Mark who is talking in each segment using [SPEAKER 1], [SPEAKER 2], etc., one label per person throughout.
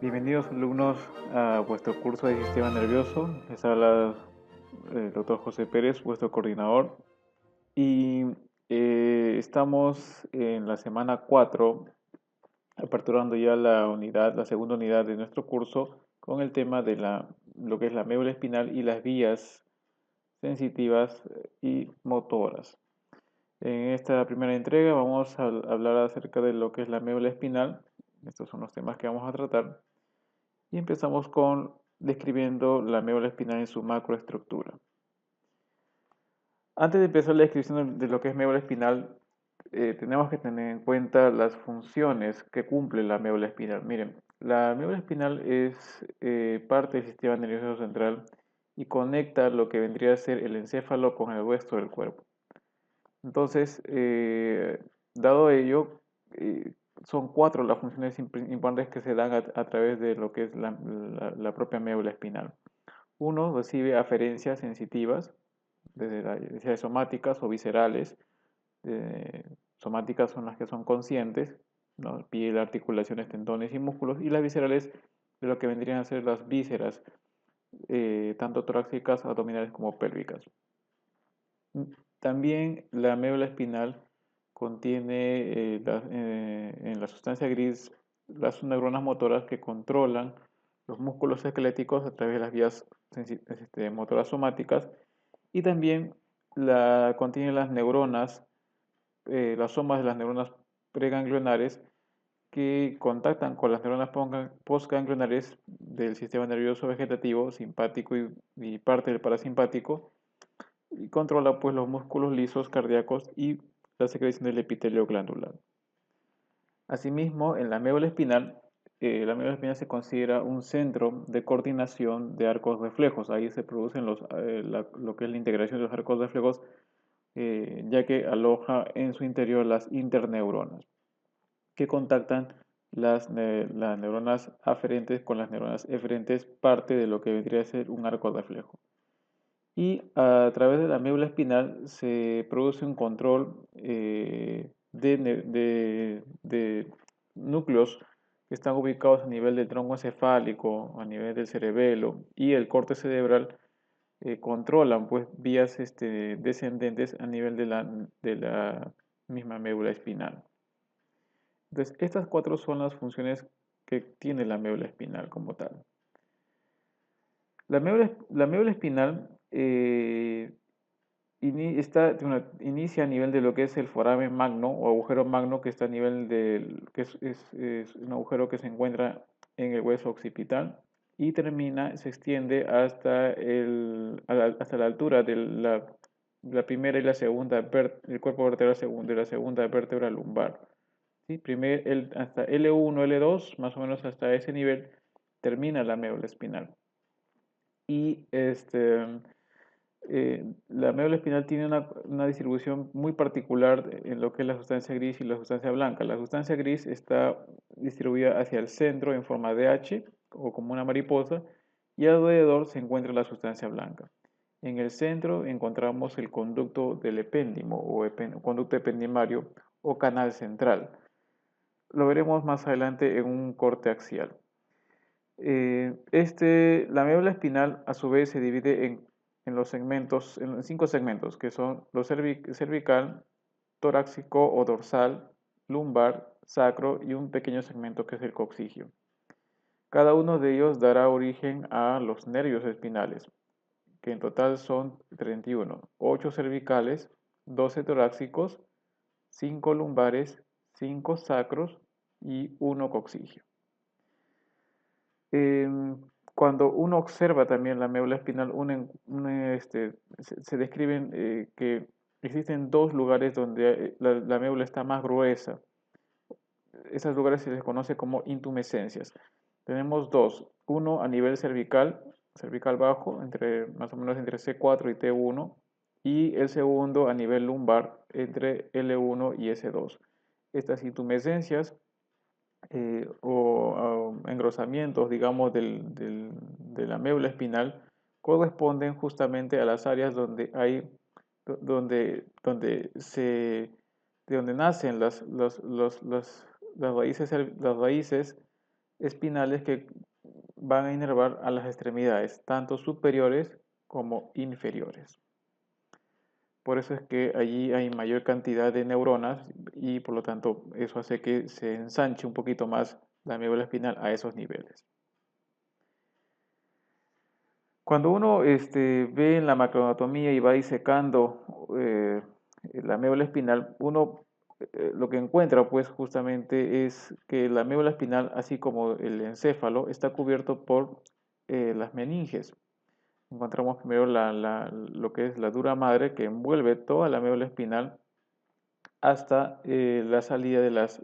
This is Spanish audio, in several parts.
[SPEAKER 1] Bienvenidos alumnos a vuestro curso de sistema nervioso. Les habla el doctor José Pérez, vuestro coordinador. Y estamos en la semana 4, aperturando ya la segunda unidad de nuestro curso con el tema de lo que es la médula espinal y las vías sensitivas y motoras. En esta primera entrega vamos a hablar acerca de lo que es la médula espinal. Estos son los temas que vamos a tratar. Y empezamos con describiendo la médula espinal en su macroestructura. Antes de empezar la descripción de lo que es médula espinal, tenemos que tener en cuenta las funciones que cumple la médula espinal. Miren, la médula espinal es parte del sistema nervioso central y conecta lo que vendría a ser el encéfalo con el resto del cuerpo. Entonces, dado ello, son cuatro las funciones importantes que se dan a través de lo que es la propia médula espinal. Uno recibe aferencias sensitivas, desde somáticas o viscerales. Somáticas son las que son conscientes, ¿no? Piel, articulaciones, tendones y músculos, y las viscerales de lo que vendrían a ser las vísceras, tanto torácicas, abdominales como pélvicas. También la médula espinal contiene en la sustancia gris las neuronas motoras que controlan los músculos esqueléticos a través de las vías motoras somáticas, y también contiene las neuronas, las somas de las neuronas preganglionares que contactan con las neuronas postganglionares del sistema nervioso vegetativo, simpático y parte del parasimpático, y controla pues los músculos lisos cardíacos y la secreción del epitelio glandular. Asimismo, en la médula espinal se considera un centro de coordinación de arcos reflejos. Ahí se producen lo que es la integración de los arcos reflejos, ya que aloja en su interior las interneuronas, que contactan las neuronas aferentes con las neuronas eferentes, parte de lo que vendría a ser un arco reflejo. Y a través de la médula espinal se produce un control de núcleos que están ubicados a nivel del tronco encefálico, a nivel del cerebelo y el corte cerebral. Controlan pues vías descendentes a nivel de la misma médula espinal. Entonces, estas cuatro son las funciones que tiene la médula espinal como tal. La médula espinal inicia a nivel de lo que es el foramen magno o agujero magno, que está a nivel que es un agujero que se encuentra en el hueso occipital, y se extiende hasta la altura de la primera y la segunda, el cuerpo vertebral de la segunda vértebra lumbar. ¿Sí? Hasta L1, L2, más o menos hasta ese nivel, termina la médula espinal. Y la médula espinal tiene una distribución muy particular en lo que es la sustancia gris y la sustancia blanca. La sustancia gris está distribuida hacia el centro en forma de H o como una mariposa, y alrededor se encuentra la sustancia blanca. En el centro encontramos el conducto del epéndimo o conducto ependimario o canal central. Lo veremos más adelante en un corte axial. La médula espinal a su vez se divide en 5 segmentos, que son lo cervical, torácico o dorsal, lumbar, sacro y un pequeño segmento que es el coccigio. Cada uno de ellos dará origen a los nervios espinales, que en total son 31, 8 cervicales, 12 torácicos, 5 lumbares, 5 sacros y 1 coccigio. Cuando uno observa también la médula espinal, se describen que existen 2 lugares donde la médula está más gruesa. Esos lugares se les conoce como intumescencias. Tenemos 2, uno a nivel cervical bajo, más o menos entre C4 y T1, y el segundo a nivel lumbar entre L1 y S2. Estas intumescencias o engrosamientos, digamos, de la médula espinal corresponden justamente a las áreas donde hay, donde de donde nacen las raíces espinales que van a inervar a las extremidades, tanto superiores como inferiores. Por eso es que allí hay mayor cantidad de neuronas y por lo tanto eso hace que se ensanche un poquito más la médula espinal a esos niveles. Cuando uno ve en la macroanatomía y va disecando la médula espinal, uno lo que encuentra pues justamente es que la médula espinal, así como el encéfalo, está cubierto por las meninges. Encontramos primero lo que es la dura madre que envuelve toda la médula espinal hasta la salida de las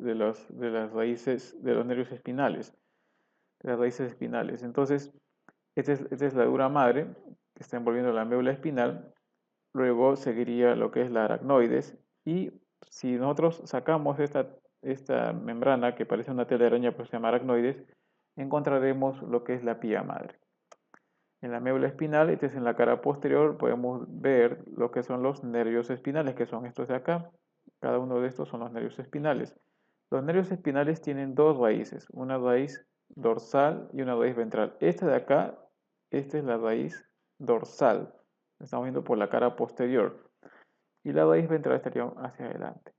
[SPEAKER 1] raíces de los nervios espinales, de las raíces espinales. Entonces, esta es la dura madre que está envolviendo la médula espinal. Luego seguiría lo que es la aracnoides. Y si nosotros sacamos esta membrana que parece una telaraña, pero se llama aracnoides, encontraremos lo que es la pía madre. En la médula espinal, este es en la cara posterior, podemos ver lo que son los nervios espinales, que son estos de acá. Cada uno de estos son los nervios espinales. Los nervios espinales tienen dos raíces, una raíz dorsal y una raíz ventral. Esta de acá, esta es la raíz dorsal. Estamos viendo por la cara posterior. Y la raíz ventral estaría hacia adelante.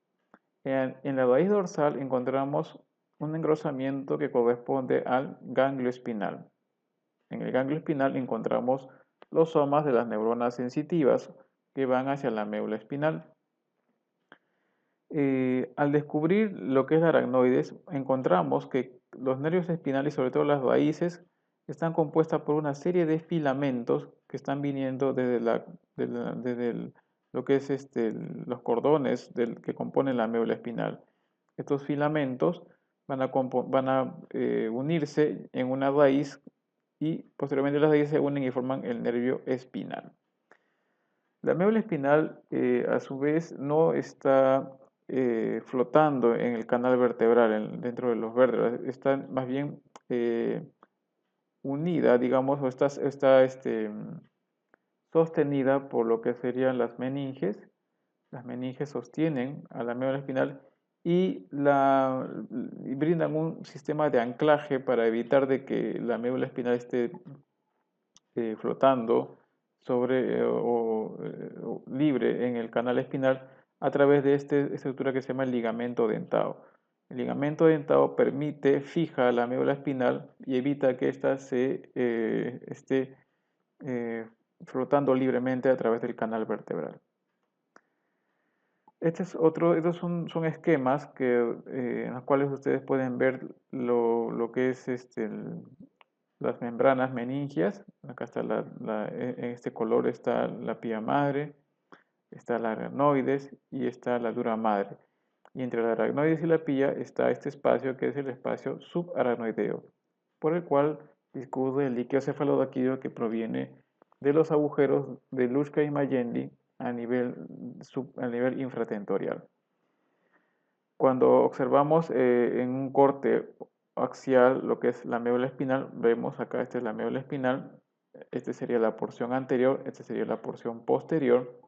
[SPEAKER 1] En la raíz dorsal encontramos un engrosamiento que corresponde al ganglio espinal. En el ganglio espinal encontramos los somas de las neuronas sensitivas que van hacia la médula espinal. Al descubrir lo que es la aracnoides, encontramos que los nervios espinales, sobre todo las raíces, están compuestas por una serie de filamentos que están viniendo desde lo que es los cordones que componen la médula espinal. Estos filamentos van a unirse en una raíz y posteriormente las raíces se unen y forman el nervio espinal. La médula espinal, a su vez, no está flotando en el canal vertebral, dentro de los vértebras, está más bien unida, digamos, o está sostenida por lo que serían las meninges. Las meninges sostienen a la médula espinal y brindan un sistema de anclaje para evitar de que la médula espinal esté flotando o libre en el canal espinal a través de esta estructura que se llama el ligamento dentado. El ligamento dentado fija la médula espinal y evita que ésta esté flotando libremente a través del canal vertebral. Estos son esquemas en los cuales ustedes pueden ver lo que es las membranas meningias. Acá está en este color está la pía madre, está la aracnoides y está la dura madre. Y entre la aracnoides y la pía está este espacio que es el espacio subaracnoideo, por el cual discurre el líquido cefaloraquídeo que proviene de los agujeros de Luschka y Magendie a nivel infratentorial. Cuando observamos en un corte axial lo que es la médula espinal, vemos acá, esta es la médula espinal, esta sería la porción anterior, esta sería la porción posterior.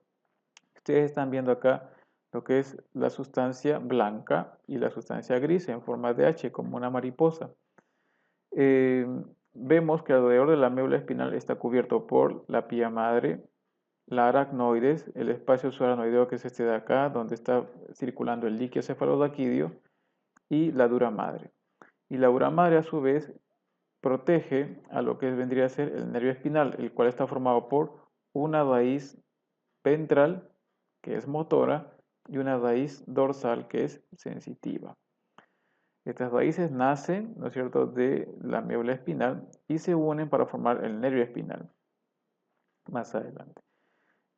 [SPEAKER 1] Ustedes están viendo acá lo que es la sustancia blanca y la sustancia gris en forma de H, como una mariposa. Vemos que alrededor de la médula espinal está cubierto por la pía madre, la aracnoides, el espacio subaracnoideo que es este de acá, donde está circulando el líquido cefaloraquídeo, y la dura madre. Y la dura madre a su vez protege a lo que vendría a ser el nervio espinal, el cual está formado por una raíz ventral, que es motora, y una raíz dorsal, que es sensitiva. Estas raíces nacen, ¿no es cierto?, de la médula espinal y se unen para formar el nervio espinal más adelante.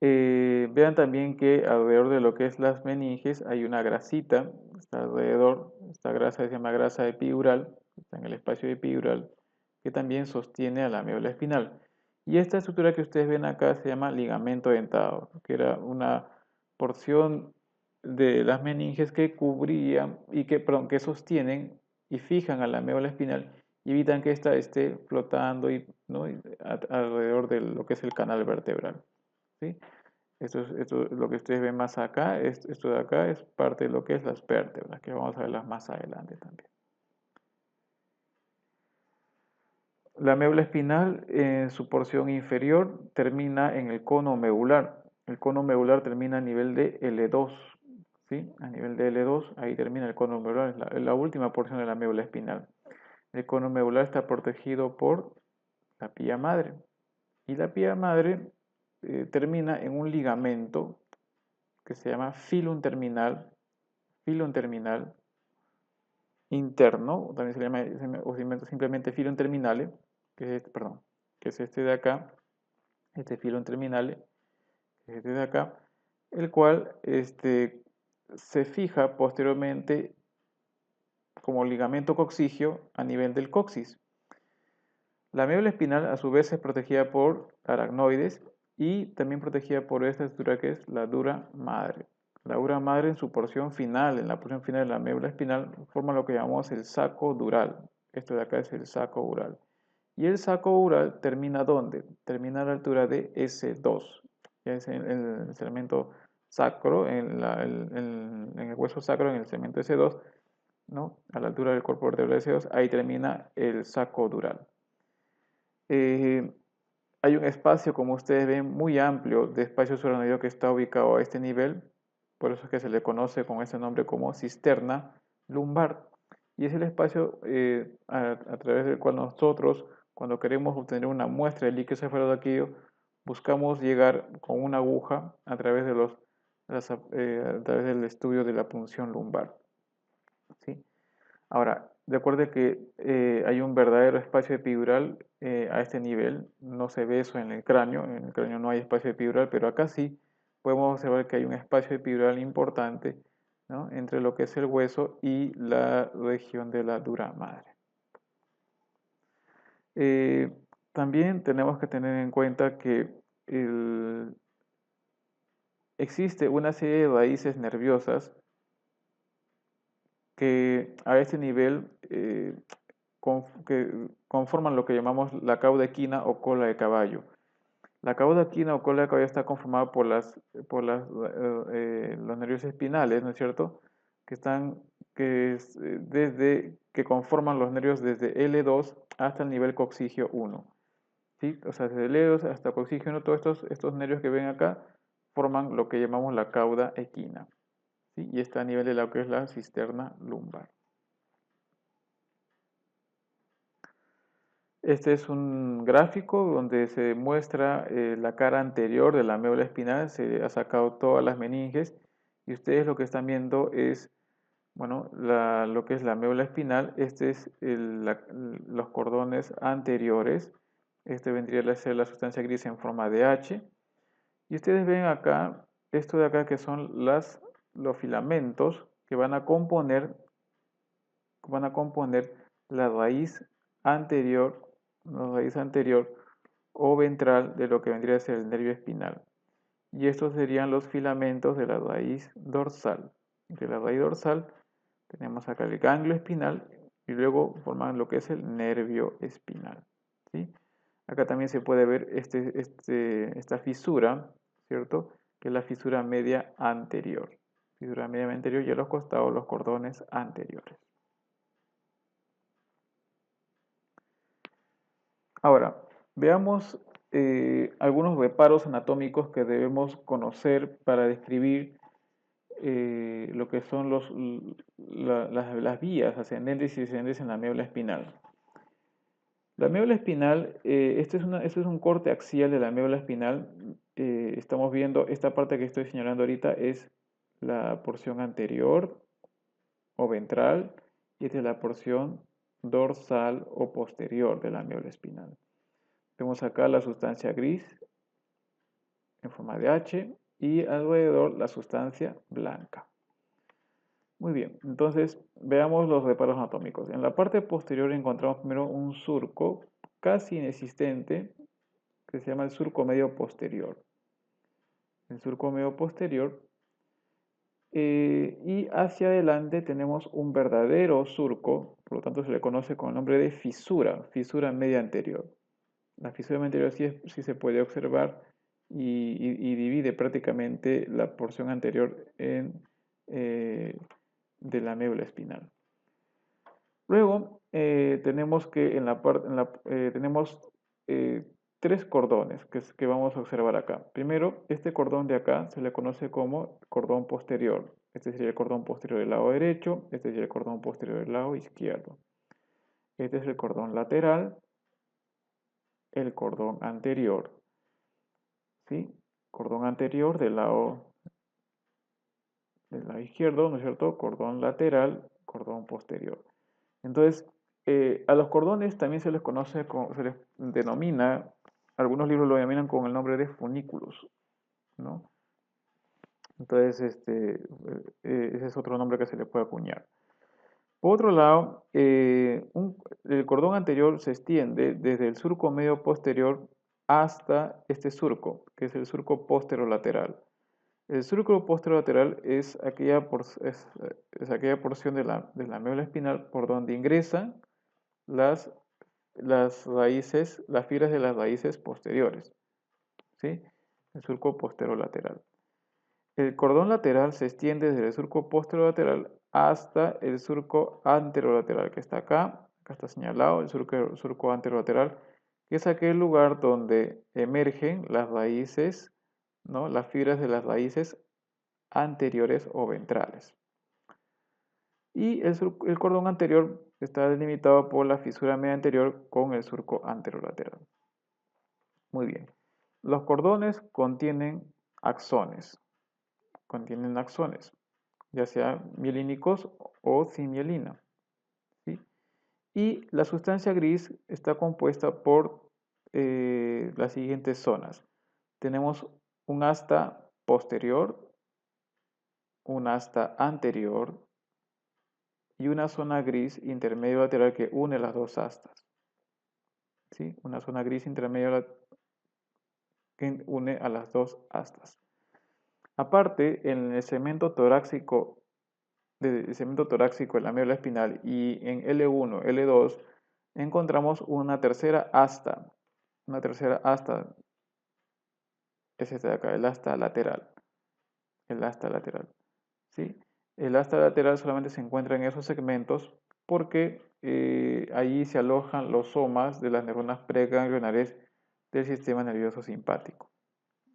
[SPEAKER 1] Vean también que alrededor de lo que es las meninges hay una grasita, está alrededor, esta grasa se llama grasa epidural, está en el espacio epidural, que también sostiene a la médula espinal. Y esta estructura que ustedes ven acá se llama ligamento dentado, que era una porción de las meninges que cubrían y que, perdón, que sostienen y fijan a la médula espinal y evitan que ésta esté flotando ¿no? Alrededor de lo que es el canal vertebral. ¿Sí? Esto es lo que ustedes ven más acá, esto de acá es parte de lo que es las vértebras, que vamos a verlas más adelante también. La médula espinal en su porción inferior termina en el cono medular. El cono medular termina a nivel de L2, ¿sí? A nivel de L2, ahí termina el cono medular, es la última porción de la médula espinal. El cono medular está protegido por la pía madre. Y la pía madre termina en un ligamento que se llama filum terminal interno, también se le llama o simplemente filum terminale, perdón, que es este de acá, este filum terminale, que es este de acá, el cual se fija posteriormente como ligamento coxigio a nivel del coxis. La médula espinal a su vez es protegida por aracnoides y también protegida por esta estructura que es la dura madre. La dura madre en su porción final, en la porción final de la médula espinal, forma lo que llamamos el saco dural. Esto de acá es el saco dural. Y el saco dural termina ¿dónde? Termina a la altura de S2, que es el segmento sacro, en el hueso sacro, en el segmento S2, ¿no? A la altura del cuerpo vertebral S2, ahí termina el saco dural. Eh, Hay un espacio, como ustedes ven, muy amplio de espacio suranoideo que está ubicado a este nivel, por eso es que se le conoce con ese nombre como cisterna lumbar. Y es el espacio a través del cual nosotros, cuando queremos obtener una muestra de líquido cefalorraquídeo, buscamos llegar con una aguja a través a través del estudio de la punción lumbar. ¿Sí? Ahora, de acuerdo que hay un verdadero espacio epidural a este nivel, no se ve eso en el cráneo no hay espacio epidural, pero acá sí podemos observar que hay un espacio epidural importante, ¿no? Entre lo que es el hueso y la región de la dura madre. Eh, También tenemos que tener en cuenta que existe una serie de raíces nerviosas que a este nivel que conforman lo que llamamos la cauda equina o cola de caballo. La cauda equina o cola de caballo está conformada los nervios espinales, ¿no es cierto? Que están, que conforman los nervios desde L2 hasta el nivel coxigio 1. ¿Sí? O sea, desde L2 hasta coxigio 1, todos estos nervios que ven acá forman lo que llamamos la cauda equina. ¿Sí? Y está a nivel de lo que es la cisterna lumbar. Este es un gráfico donde se muestra la cara anterior de la médula espinal, se ha sacado todas las meninges y ustedes lo que están viendo es, bueno, lo que es la médula espinal, este es los cordones anteriores, este vendría a ser la sustancia gris en forma de H y ustedes ven acá, esto de acá que son los filamentos que van a componer la anterior, la raíz anterior o ventral de lo que vendría a ser el nervio espinal. Y estos serían los filamentos de la raíz dorsal. De la raíz dorsal tenemos acá el ganglio espinal y luego forman lo que es el nervio espinal. ¿Sí? Acá también se puede ver esta fisura, ¿cierto? Que es la fisura media anterior. Fisura media anterior y a los costados los cordones anteriores. Ahora, veamos algunos reparos anatómicos que debemos conocer para describir lo que son las vías ascendentes y descendentes en la médula espinal. La médula espinal, este es un corte axial de la médula espinal. Estamos viendo, esta parte que estoy señalando ahorita es la porción anterior o ventral y esta es la porción dorsal o posterior de la médula espinal. Vemos acá la sustancia gris en forma de H y alrededor la sustancia blanca. Muy bien, entonces veamos los reparos anatómicos. En la parte posterior encontramos primero un surco casi inexistente, que se llama el surco medio posterior. El surco medio posterior. Y hacia adelante tenemos un verdadero surco, por lo tanto se le conoce con el nombre de fisura, fisura media anterior. La fisura media anterior sí se puede observar y divide prácticamente la porción anterior de la médula espinal. Luego tenemos que tenemos tres cordones que vamos a observar acá. Primero, este cordón de acá se le conoce como cordón posterior. Este sería el cordón posterior del lado derecho, este sería el cordón posterior del lado izquierdo. Este es el cordón lateral, el cordón anterior. ¿Sí? Cordón anterior del lado izquierdo, ¿no es cierto? Cordón lateral, cordón posterior. Entonces, a los cordones también se les conoce, se les denomina, algunos libros lo denominan con el nombre de funículos, ¿no? Entonces, ese es otro nombre que se le puede acuñar. Por otro lado, el cordón anterior se extiende desde el surco medio posterior hasta este surco, que es el surco posterolateral. El surco posterolateral es es aquella porción de la médula espinal por donde ingresan las raíces, las fibras de las raíces posteriores, ¿sí? El surco posterolateral. El cordón lateral se extiende desde el surco posterolateral hasta el surco anterolateral, que está acá está señalado, el surco anterolateral, que es aquel lugar donde emergen las raíces, ¿no? Las fibras de las raíces anteriores o ventrales. Y el cordón anterior está delimitado por la fisura media anterior con el surco anterolateral. Muy bien. Los cordones contienen axones, ya sea mielínicos o sin mielina, ¿sí? Y la sustancia gris está compuesta por las siguientes zonas. Tenemos un asta posterior, un asta anterior y una zona gris intermedio lateral que une las dos astas. ¿Sí? Una zona gris intermedio que une a las dos astas. Aparte, en el segmento torácico, en la médula espinal y en L1, L2, encontramos una tercera asta. Una tercera asta es esta de acá, el asta lateral. El asta lateral. ¿Sí? El asta lateral solamente se encuentra en esos segmentos porque allí se alojan los somas de las neuronas preganglionares del sistema nervioso simpático.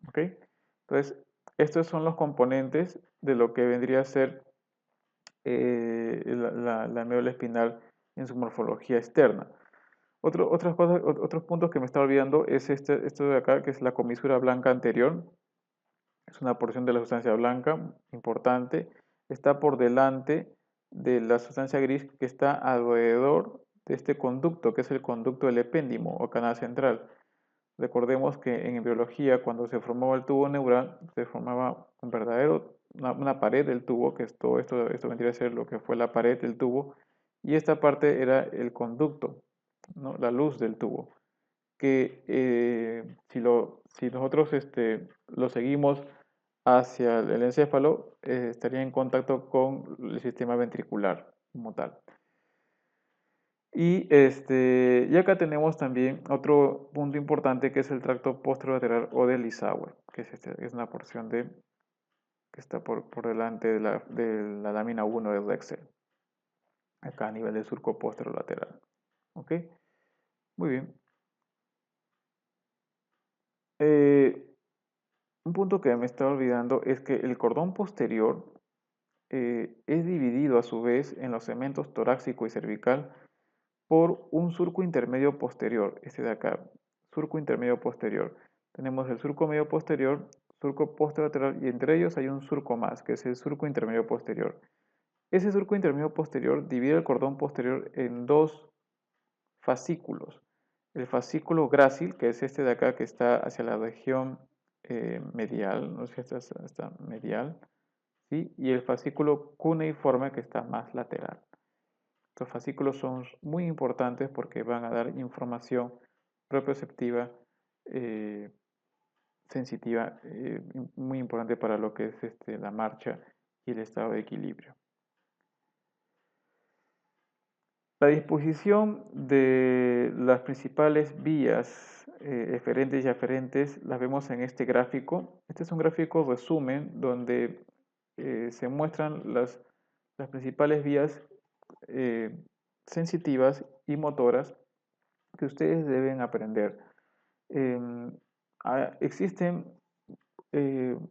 [SPEAKER 1] ¿Ok? Entonces, estos son los componentes de lo que vendría a ser la médula espinal en su morfología externa. Otros puntos que me está olvidando es esto de acá, que es la comisura blanca anterior. Es una porción de la sustancia blanca importante. Está por delante de la sustancia gris que está alrededor de este conducto, que es el conducto del epéndimo o canal central. Recordemos que en biología, cuando se formaba el tubo neural, se formaba una pared del tubo, que esto vendría a ser lo que fue la pared del tubo, y esta parte era el conducto, ¿no? La luz del tubo, que si nosotros lo seguimos hacia el encéfalo, estaría en contacto con el sistema ventricular como tal. Y acá tenemos también otro punto importante que es el tracto posterolateral o del Isauer, que es una porción que está por delante de la lámina 1 del Rexel, acá a nivel del surco posterolateral. ¿Ok? Muy bien. Un punto que me estaba olvidando es que el cordón posterior es dividido a su vez en los segmentos torácico y cervical por un surco intermedio posterior, este de acá, surco intermedio posterior. Tenemos el surco medio posterior, surco posterolateral y entre ellos hay un surco más, que es el surco intermedio posterior. Ese surco intermedio posterior divide el cordón posterior en dos fascículos. El fascículo grácil, que es este de acá que está hacia la región medial, no sé si está medial, ¿sí? Y el fascículo cuneiforme que está más lateral. Estos fascículos son muy importantes porque van a dar información proprioceptiva eh, sensitiva, muy importante para lo que es la marcha y el estado de equilibrio. La disposición de las principales vías eferentes y aferentes las vemos en este gráfico. Este es un gráfico resumen donde se muestran las principales vías eh, sensitivas y motoras que ustedes deben aprender. Existen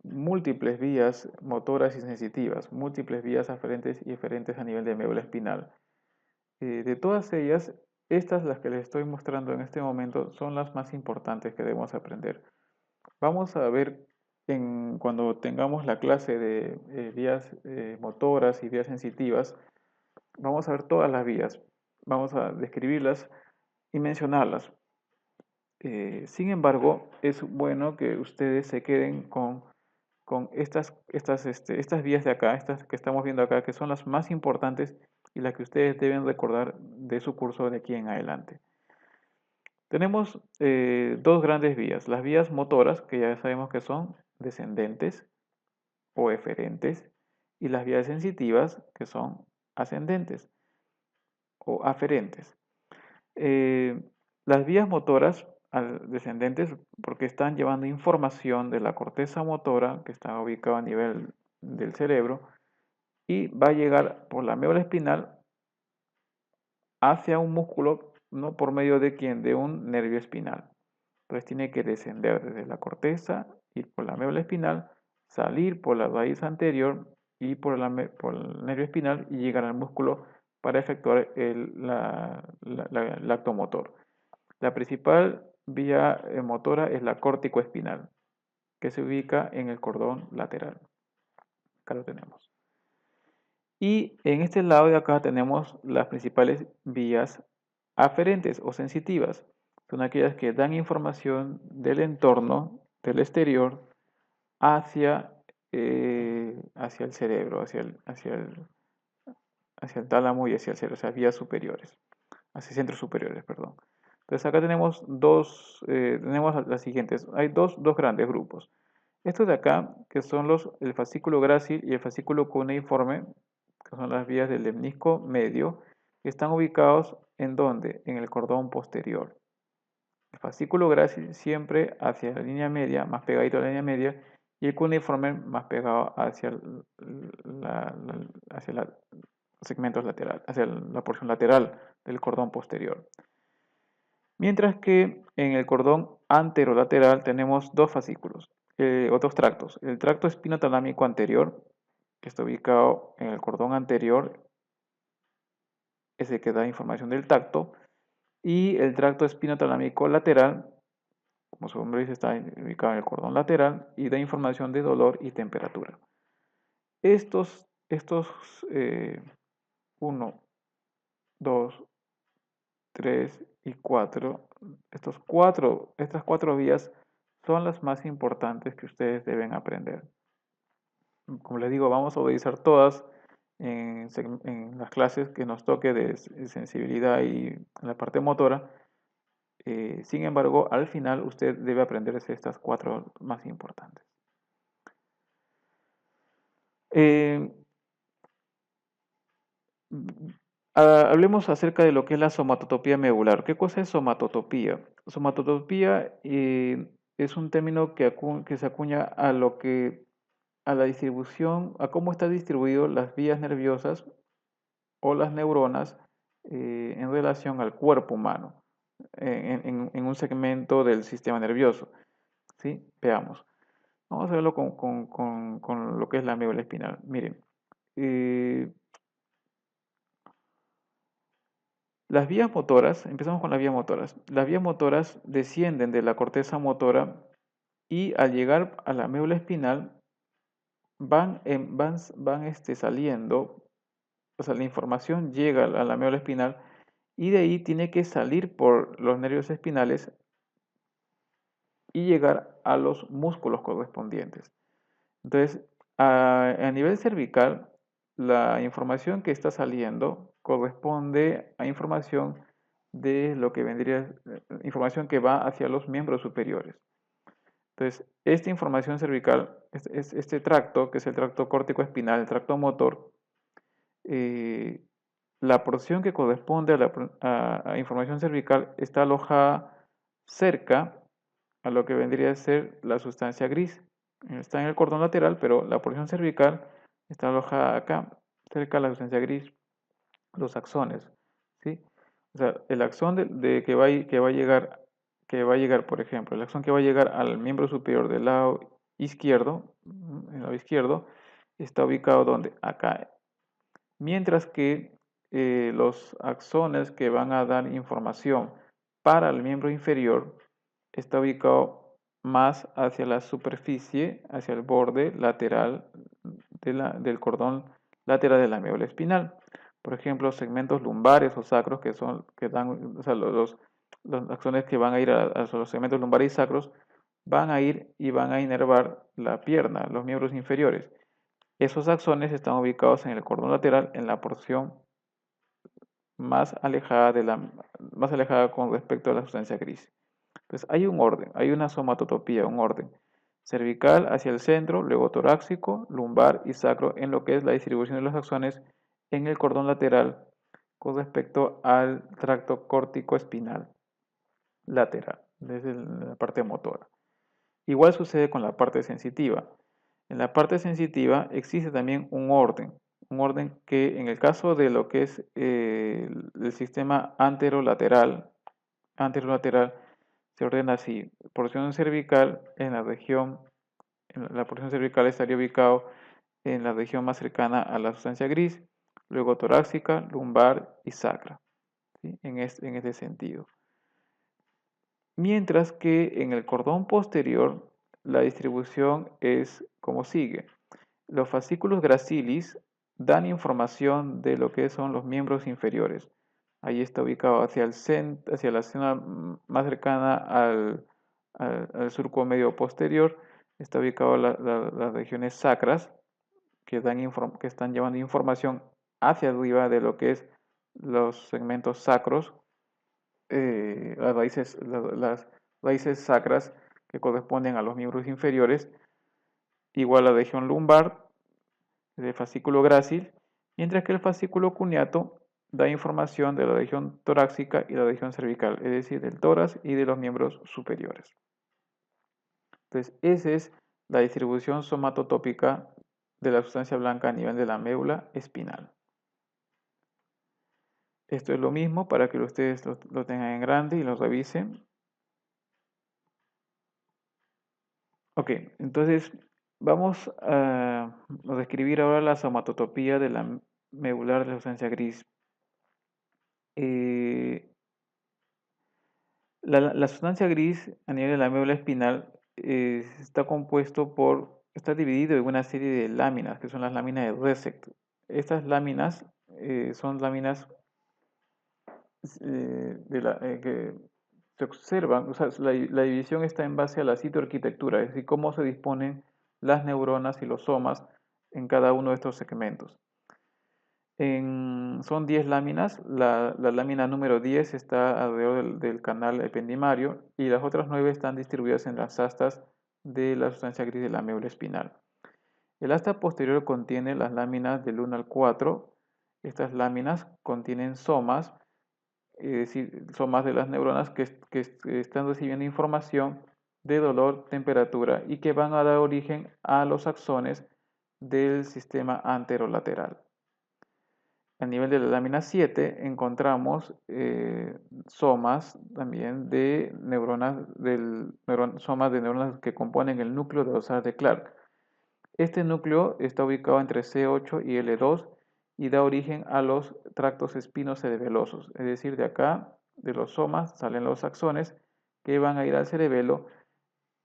[SPEAKER 1] múltiples vías motoras y sensitivas, múltiples vías aferentes y eferentes a nivel de médula espinal. De todas ellas, estas las que les estoy mostrando en este momento son las más importantes que debemos aprender. Vamos a ver cuando tengamos la clase de vías motoras y vías sensitivas, vamos a ver todas las vías, vamos a describirlas y mencionarlas. Sin embargo, es bueno que ustedes se queden con estas vías de acá, estas que estamos viendo acá, que son las más importantes y las que ustedes deben recordar de su curso de aquí en adelante. Tenemos dos grandes vías, las vías motoras, que ya sabemos que son descendentes o eferentes, y las vías sensitivas, que son ascendentes o aferentes. Las vías motoras descendentes porque están llevando información de la corteza motora que está ubicada a nivel del cerebro y va a llegar por la médula espinal hacia un músculo, ¿no? ¿Por medio de quién? De un nervio espinal. Entonces tiene que descender desde la corteza, ir por la médula espinal, salir por la raíz anterior y por el nervio espinal y llegar al músculo para efectuar el acto motor. La principal vía motora es la córtico-espinal, que se ubica en el cordón lateral. Acá lo tenemos. Y en este lado de acá tenemos las principales vías aferentes o sensitivas. Son aquellas que dan información del entorno, del exterior, hacia el cerebro, hacia el tálamo y hacia el cerebro, o sea, vías superiores, hacia centros superiores, perdón. Entonces acá tenemos tenemos las siguientes, hay dos grandes grupos. Estos de acá, que son el fascículo grácil y el fascículo cuneiforme, que son las vías del lemnisco medio, que están ubicados ¿en dónde? En el cordón posterior. El fascículo grácil siempre hacia la línea media, más pegadito a la línea media, y el cuneiforme más pegado hacia los segmentos laterales, hacia la porción lateral del cordón posterior. Mientras que en el cordón anterolateral tenemos dos fascículos, o dos tractos. El tracto espinotalámico anterior, que está ubicado en el cordón anterior, es el que da información del tacto, y el tracto espinotalámico lateral, como su nombre dice, está ubicado en el cordón lateral y da información de dolor y temperatura. Estos 1, 2, 3 y 4, estas cuatro vías son las más importantes que ustedes deben aprender. Como les digo, vamos a utilizar todas en las clases que nos toque de sensibilidad y en la parte motora. Sin embargo, al final usted debe aprenderse estas cuatro más importantes. Eh, Hablemos acerca de lo que es la somatotopía medular. ¿Qué cosa es somatotopía? Somatotopía es un término que se acuña a la distribución, a cómo están distribuidas las vías nerviosas o las neuronas en relación al cuerpo humano, en un segmento del sistema nervioso. ¿Sí? Veamos. Vamos a verlo con lo que es la médula espinal. Miren, eh, las vías motoras, empezamos con las vías motoras. Las vías motoras descienden de la corteza motora y al llegar a la médula espinal van saliendo, o sea, la información llega a la médula espinal y de ahí tiene que salir por los nervios espinales y llegar a los músculos correspondientes. Entonces, a nivel cervical, la información que está saliendo corresponde a información de lo que vendría, información que va hacia los miembros superiores. Entonces, esta información cervical, este tracto, que es el tracto córtico espinal, el tracto motor, eh, la porción que corresponde a información cervical está alojada cerca a lo que vendría a ser la sustancia gris. Está en el cordón lateral, pero la porción cervical está alojada acá, cerca de la sustancia gris, los axones, ¿sí? O sea, el axón que va a llegar, por ejemplo, el axón que va a llegar al miembro superior del lado izquierdo, el lado izquierdo, está ubicado donde acá, mientras que los axones que van a dar información para el miembro inferior está ubicado más hacia la superficie, hacia el borde lateral del cordón lateral de la médula espinal. Por ejemplo, segmentos lumbares o sacros que dan, o sea, los axones que van a ir a los segmentos lumbares y sacros van a ir y van a inervar la pierna, los miembros inferiores. Esos axones están ubicados en el cordón lateral en la porción más alejada con respecto a la sustancia gris. Entonces hay un orden, hay una somatotopía, un orden. Cervical hacia el centro, luego torácico, lumbar y sacro en lo que es la distribución de los axones en el cordón lateral con respecto al tracto córtico espinal lateral, desde la parte motora. Igual sucede con la parte sensitiva. En la parte sensitiva existe también un orden que en el caso de lo que es el sistema anterolateral se ordena así: porción cervical la porción cervical estaría ubicado en la región más cercana a la sustancia gris, luego torácica, lumbar y sacra, ¿sí? En este sentido. Mientras que en el cordón posterior la distribución es como sigue. Los fascículos gracilis dan información de lo que son los miembros inferiores. Ahí está ubicado hacia el centro, hacia la zona más cercana al surco medio posterior. Está ubicado las regiones sacras que están llevando información hacia arriba de lo que es los segmentos sacros, las raíces sacras que corresponden a los miembros inferiores, igual a la región lumbar del fascículo grácil, mientras que el fascículo cuneato da información de la región torácica y la región cervical, es decir, del tórax y de los miembros superiores. Entonces, esa es la distribución somatotópica de la sustancia blanca a nivel de la médula espinal. Esto es lo mismo para que ustedes lo tengan en grande y lo revisen. Ok, entonces vamos a describir ahora la somatotopía de la medular de la sustancia gris. Eh, la sustancia gris a nivel de la médula espinal está dividido en una serie de láminas, que son las láminas de Resect. Estas láminas son láminas que se observan, o sea, la división está en base a la citoarquitectura, es decir, cómo se disponen las neuronas y los somas en cada uno de estos segmentos. Son 10 láminas, la lámina número 10 está alrededor del canal ependimario y las otras 9 están distribuidas en las astas de la sustancia gris de la médula espinal. El asta posterior contiene las láminas del 1 al 4. Estas láminas contienen somas, es decir, somas de las neuronas que están recibiendo información de dolor, temperatura y que van a dar origen a los axones del sistema anterolateral. A nivel de la lámina 7 encontramos somas también de somas de neuronas que componen el núcleo de dorsal de Clark. Este núcleo está ubicado entre C8 y L2 y da origen a los tractos espinocerebelosos, es decir, de acá, de los somas, salen los axones que van a ir al cerebelo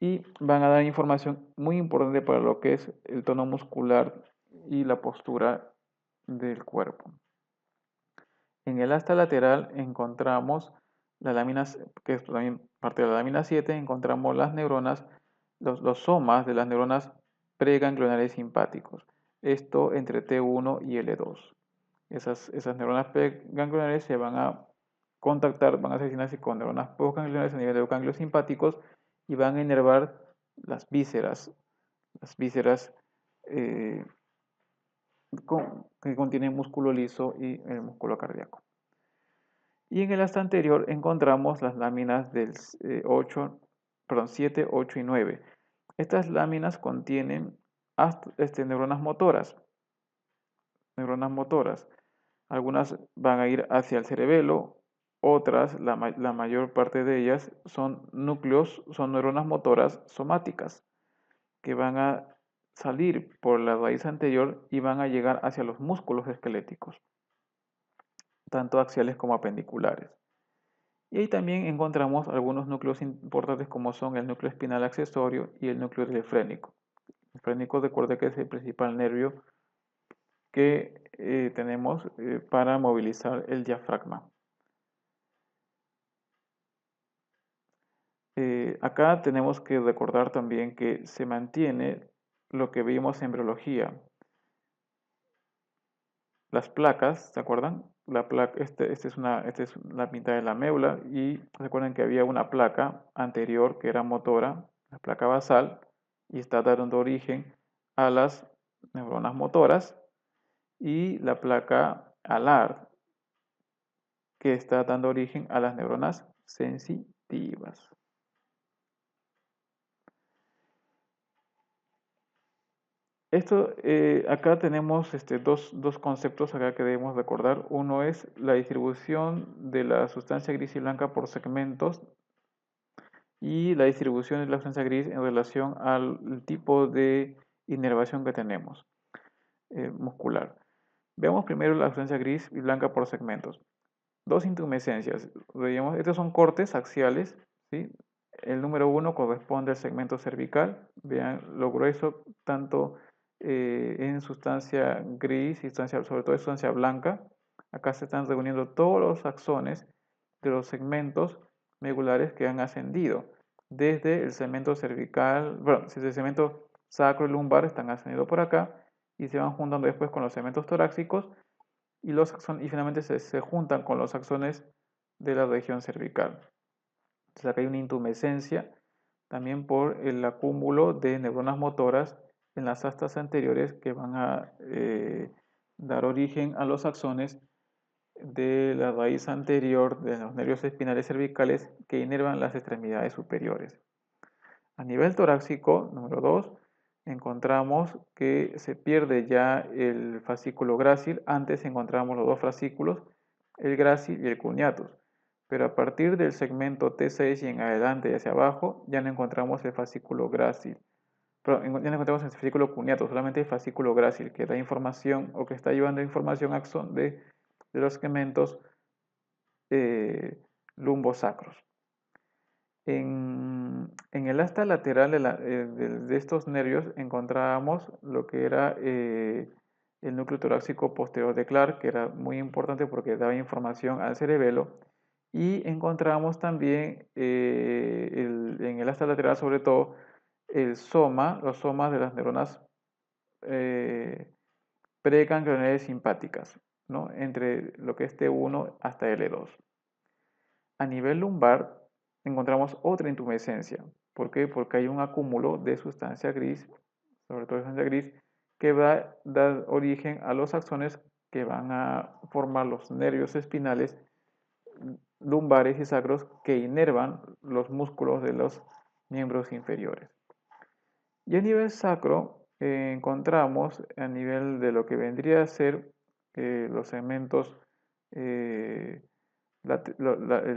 [SPEAKER 1] y van a dar información muy importante para lo que es el tono muscular y la postura del cuerpo. En el asta lateral encontramos la lámina, que es también parte de la lámina 7, encontramos las neuronas, los somas de las neuronas preganglionales simpáticos. Esto entre T1 y L2. Esas neuronas preganglionales se van a contactar, van a hacer sinapsis con neuronas postganglionares a nivel de los ganglios simpáticos y van a inervar las vísceras eh, que contienen músculo liso y el músculo cardíaco. Y en el asta anterior encontramos las láminas del 7, 8 y 9. Estas láminas contienen neuronas motoras. Algunas van a ir hacia el cerebelo, otras, la mayor parte de ellas, son neuronas motoras somáticas, que van a salir por la raíz anterior y van a llegar hacia los músculos esqueléticos, tanto axiales como apendiculares. Y ahí también encontramos algunos núcleos importantes como son el núcleo espinal accesorio y el núcleo del frénico. El frénico, recuerda que es el principal nervio que tenemos para movilizar el diafragma. Acá tenemos que recordar también que se mantiene lo que vimos en embriología. Las placas, ¿se acuerdan? Esta es la mitad de la médula y recuerden que había una placa anterior que era motora, la placa basal, y está dando origen a las neuronas motoras, y la placa alar, que está dando origen a las neuronas sensitivas. Acá tenemos dos conceptos acá que debemos recordar. Uno es la distribución de la sustancia gris y blanca por segmentos y la distribución de la sustancia gris en relación al tipo de inervación que tenemos muscular. Veamos primero la sustancia gris y blanca por segmentos. Dos intumescencias. Estos son cortes axiales, ¿sí? El número 1 corresponde al segmento cervical. Vean lo grueso, tanto en sustancia gris y sobre todo en sustancia blanca. Acá se están reuniendo todos los axones de los segmentos medulares que han ascendido. Desde el segmento cervical, bueno, desde el segmento sacro y lumbar están ascendiendo por acá y se van juntando después con los segmentos torácicos y finalmente se juntan con los axones de la región cervical. Entonces acá hay una intumescencia también por el acúmulo de neuronas motoras en las astas anteriores que van a dar origen a los axones de la raíz anterior de los nervios espinales cervicales que inervan las extremidades superiores. A nivel torácico, número 2, encontramos que se pierde ya el fascículo grácil. Antes encontramos los dos fascículos, el grácil y el cuneatus. Pero a partir del segmento T6 y en adelante y hacia abajo, ya no encontramos el fascículo grácil. Pero ya no encontramos el fascículo cuneatus, solamente el fascículo grácil, que da información o que está llevando información de los segmentos lumbosacros. En el asta lateral de estos nervios encontrábamos lo que era el núcleo torácico posterior de Clark, que era muy importante porque daba información al cerebelo, y encontramos también en el asta lateral sobre todo los somas de las neuronas preganglionales simpáticas, ¿no? Entre lo que es T1 hasta L2. A nivel lumbar encontramos otra intumescencia. ¿Por qué? Porque hay un acúmulo de sustancia gris, sobre todo sustancia gris, que va a dar origen a los axones que van a formar los nervios espinales lumbares y sacros que inervan los músculos de los miembros inferiores. Y a nivel sacro encontramos a nivel de lo que vendría a ser los segmentos el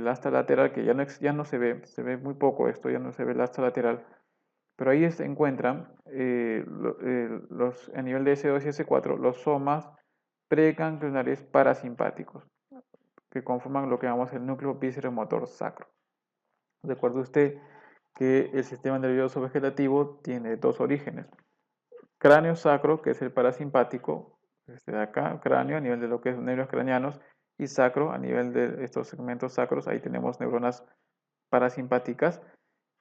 [SPEAKER 1] asta lateral, que ya no se ve muy poco esto, ya no se ve el asta lateral, pero ahí se encuentran a nivel de S2 y S4 los somas preganglionares parasimpáticos, que conforman lo que llamamos el núcleo visceromotor sacro. Recuerde usted que el sistema nervioso vegetativo tiene dos orígenes: cráneo sacro, que es el parasimpático, desde acá, cráneo a nivel de lo que es nervios craneanos, y sacro a nivel de estos segmentos sacros, ahí tenemos neuronas parasimpáticas,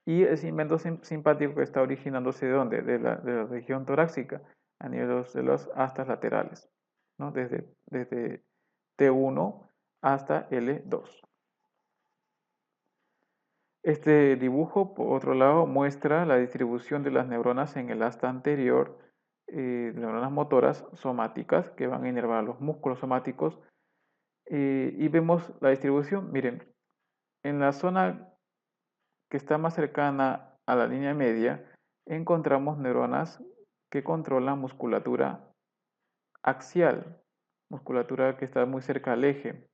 [SPEAKER 1] y el segmento simpático que está originándose de dónde, de la región torácica, a nivel de las astas laterales, ¿no? Desde T1 hasta L2. Este dibujo, por otro lado, muestra la distribución de las neuronas en el asta anterior, neuronas motoras somáticas que van a inervar los músculos somáticos, y vemos la distribución. Miren, en la zona que está más cercana a la línea media, encontramos neuronas que controlan musculatura axial, musculatura que está muy cerca al eje,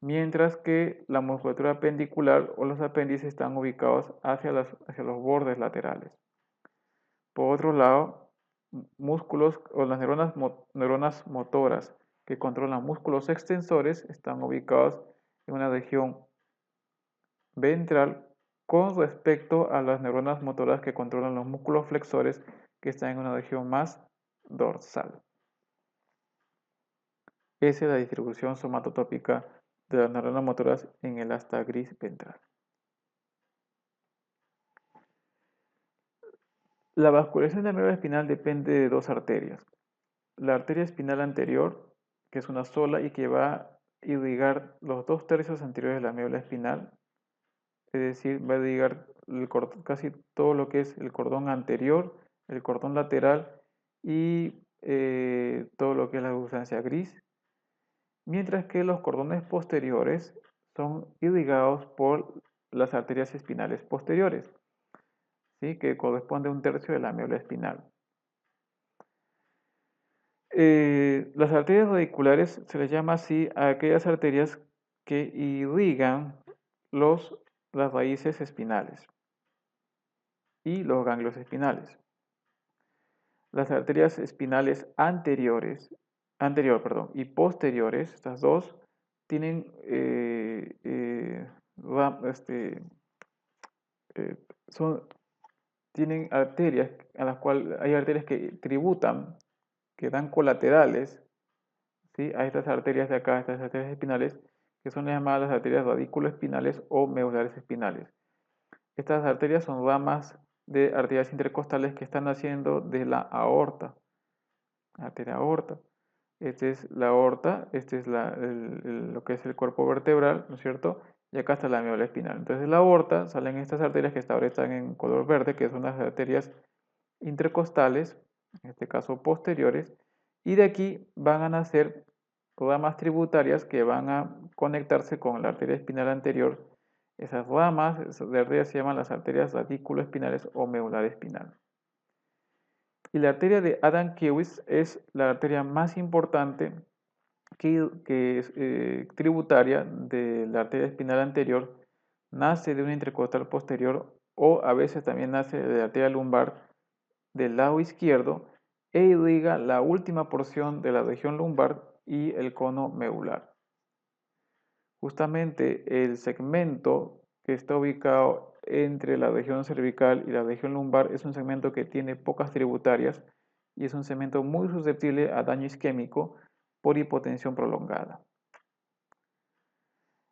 [SPEAKER 1] mientras que la musculatura apendicular o los apéndices están ubicados hacia los bordes laterales. Por otro lado, músculos o las neuronas motoras que controlan músculos extensores están ubicados en una región ventral con respecto a las neuronas motoras que controlan los músculos flexores que están en una región más dorsal. Esa es la distribución somatotópica de las neuronas motoras en el asta gris ventral. La vascularización de la médula espinal depende de dos arterias. La arteria espinal anterior, que es una sola y que va a irrigar los 2/3 anteriores de la médula espinal, es decir, va a irrigar casi todo lo que es el cordón anterior, el cordón lateral y todo lo que es la sustancia gris, mientras que los cordones posteriores son irrigados por las arterias espinales posteriores, ¿sí? Que corresponde a 1/3 de la médula espinal. Las arterias radiculares se les llama así a aquellas arterias que irrigan las raíces espinales y los ganglios espinales. Las arterias espinales y posteriores, estas dos, tienen, tienen arterias a las cuales hay arterias que tributan, que dan colaterales, ¿sí? A estas arterias de acá, estas arterias espinales, que son llamadas las arterias radiculoespinales o medulares espinales. Estas arterias son ramas de arterias intercostales que están naciendo de la aorta, arteria aorta. Esta es la aorta, este es lo que es el cuerpo vertebral, ¿no es cierto? Y acá está la médula espinal. Entonces de la aorta salen estas arterias que hasta ahora están en color verde, que son las arterias intercostales, en este caso posteriores, y de aquí van a nacer ramas tributarias que van a conectarse con la arteria espinal anterior. Esas ramas de arterias se llaman las arterias radiculoespinales o medular espinal. Y la arteria de Adam-Kiewicz es la arteria más importante que es tributaria de la arteria espinal anterior, nace de una intercostal posterior o a veces también nace de la arteria lumbar del lado izquierdo e irriga la última porción de la región lumbar y el cono medular. Justamente el segmento que está ubicado entre la región cervical y la región lumbar es un segmento que tiene pocas tributarias y es un segmento muy susceptible a daño isquémico por hipotensión prolongada.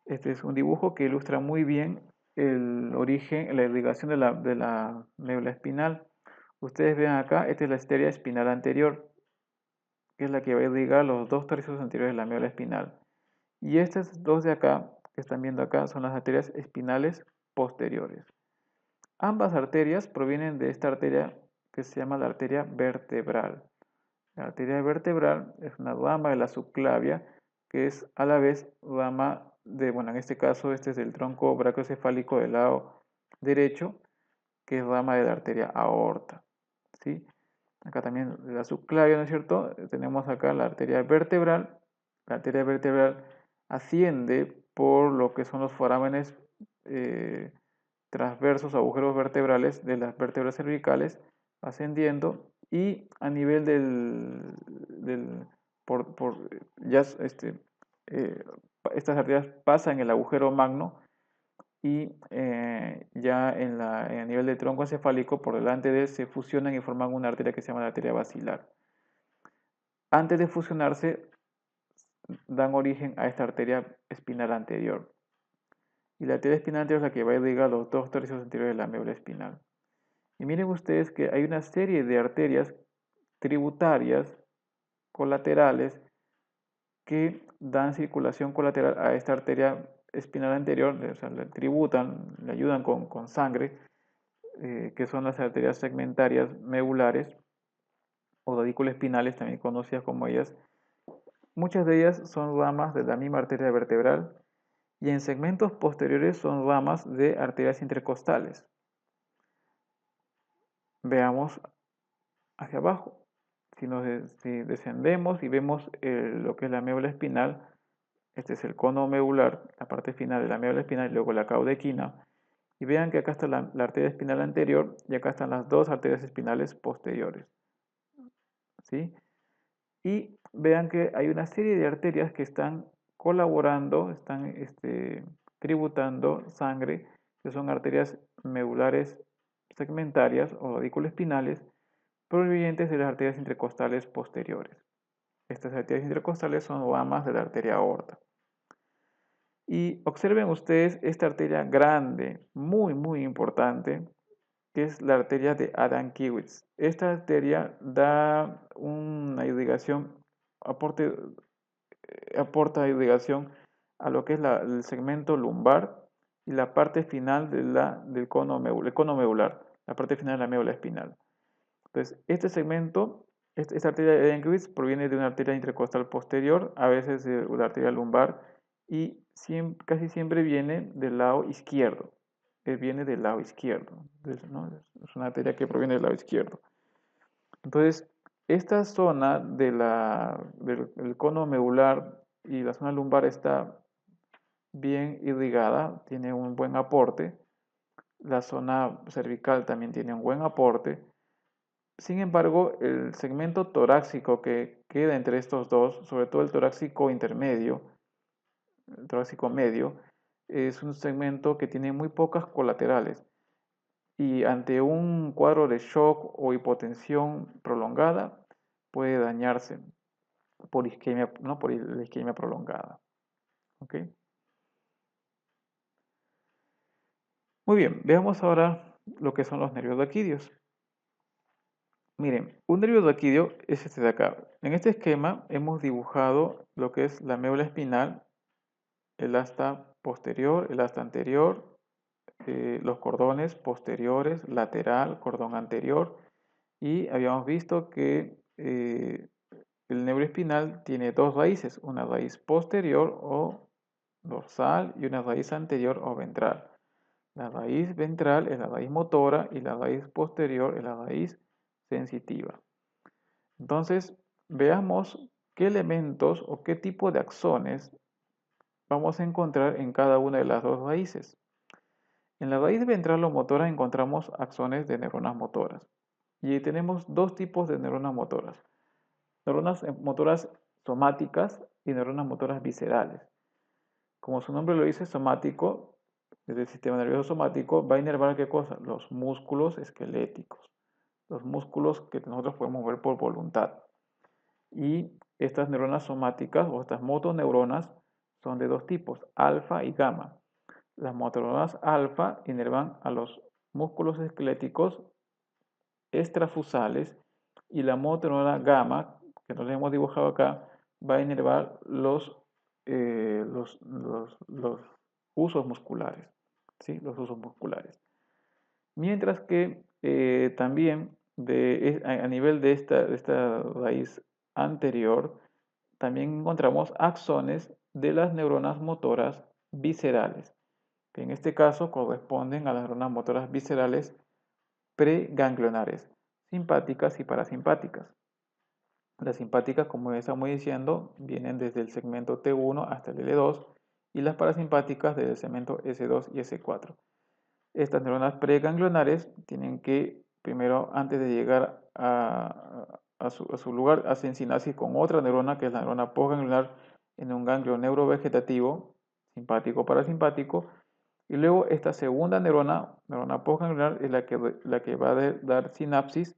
[SPEAKER 1] Este es un dibujo que ilustra muy bien el origen, la irrigación de la médula espinal. Ustedes ven acá, esta es la arteria espinal anterior, que es la que va a irrigar los 2/3 anteriores de la médula espinal. Y estas dos de acá, que están viendo acá, son las arterias espinales posteriores. Ambas arterias provienen de esta arteria que se llama la arteria vertebral. La arteria vertebral es una rama de la subclavia que es a la vez rama de, bueno, en este caso este es el tronco brachiocefálico del lado derecho, que es rama de la arteria aorta, ¿sí? Acá también la subclavia, ¿no es cierto? Tenemos acá la arteria vertebral. La arteria vertebral asciende por lo que son los forámenes transversos, agujeros vertebrales de las vértebras cervicales, ascendiendo y a nivel estas arterias pasan el agujero magno y ya a nivel del tronco encefálico, por delante de él, se fusionan y forman una arteria que se llama la arteria basilar. Antes de fusionarse, dan origen a esta arteria espinal anterior. Y la arteria espinal anterior es la que va a irrigar los 2/3 anteriores de la médula espinal. Y miren ustedes que hay una serie de arterias tributarias colaterales que dan circulación colateral a esta arteria espinal anterior, o sea, le tributan, le ayudan con sangre, que son las arterias segmentarias medulares o espinales, también conocidas como ellas. Muchas de ellas son ramas de la misma arteria vertebral y en segmentos posteriores son ramas de arterias intercostales. Veamos hacia abajo. Si descendemos y vemos lo que es la médula espinal, este es el cono medular, la parte final de la médula espinal y luego la caudequina. Y vean que acá está la arteria espinal anterior y acá están las dos arterias espinales posteriores. ¿Sí? Y vean que hay una serie de arterias que están colaborando, están tributando sangre, que son arterias medulares segmentarias o espinales provenientes de las arterias intercostales posteriores. Estas arterias intercostales son ramas de la arteria aorta. Y observen ustedes esta arteria grande, muy importante, que es la arteria de Adamkiewicz. Esta arteria da una irrigación, aporta irrigación a lo que es el segmento lumbar y la parte final del cono medular, la parte final de la médula espinal. Entonces, este segmento, esta arteria de Adamkiewicz proviene de una arteria intercostal posterior, a veces de la arteria lumbar, y casi siempre viene del lado izquierdo. Viene del lado izquierdo. Entonces, ¿no? Es una arteria que proviene del lado izquierdo. Entonces, esta zona del cono medular y la zona lumbar está bien irrigada, tiene un buen aporte. La zona cervical también tiene un buen aporte. Sin embargo, el segmento torácico que queda entre estos dos, sobre todo el torácico intermedio, el torácico medio, es un segmento que tiene muy pocas colaterales y ante un cuadro de shock o hipotensión prolongada puede dañarse por isquemia, ¿no? Por la isquemia prolongada. ¿Ok? Muy bien, veamos ahora lo que son los nervios daquídeos. Miren, un nervio daquídeo es este de acá. En este esquema hemos dibujado lo que es la médula espinal, el asta posterior, el asta anterior, los cordones posteriores, lateral, cordón anterior, y habíamos visto que el nervio espinal tiene dos raíces, una raíz posterior o dorsal y una raíz anterior o ventral. La raíz ventral es la raíz motora y la raíz posterior es la raíz sensitiva. Entonces, veamos qué elementos o qué tipo de axones vamos a encontrar en cada una de las dos raíces. En la raíz ventral o motora encontramos axones de neuronas motoras. Y tenemos dos tipos de neuronas motoras. Neuronas motoras somáticas y neuronas motoras viscerales. Como su nombre lo dice, somático, es el sistema nervioso somático, va a inervar ¿qué cosa? Los músculos esqueléticos. Los músculos que nosotros podemos ver por voluntad. Y estas neuronas somáticas o estas motoneuronas son de dos tipos, alfa y gamma. Las motoneuronas alfa inervan a los músculos esqueléticos extrafusales y la motoneurona gamma, que nos hemos dibujado acá, va a inervar los usos musculares, ¿sí? Los usos musculares. Mientras que también a nivel de esta raíz anterior, también encontramos axones de las neuronas motoras viscerales, que en este caso corresponden a las neuronas motoras viscerales preganglionares, simpáticas y parasimpáticas. Las simpáticas, como estamos diciendo, vienen desde el segmento T1 hasta el L2 y las parasimpáticas desde el segmento S2 y S4. Estas neuronas preganglionares tienen que, primero, antes de llegar a su lugar, hacen sinapsis con otra neurona, que es la neurona postganglionar, en un ganglio neurovegetativo, simpático parasimpático, y luego esta segunda neurona postganglionar, es la que va a dar sinapsis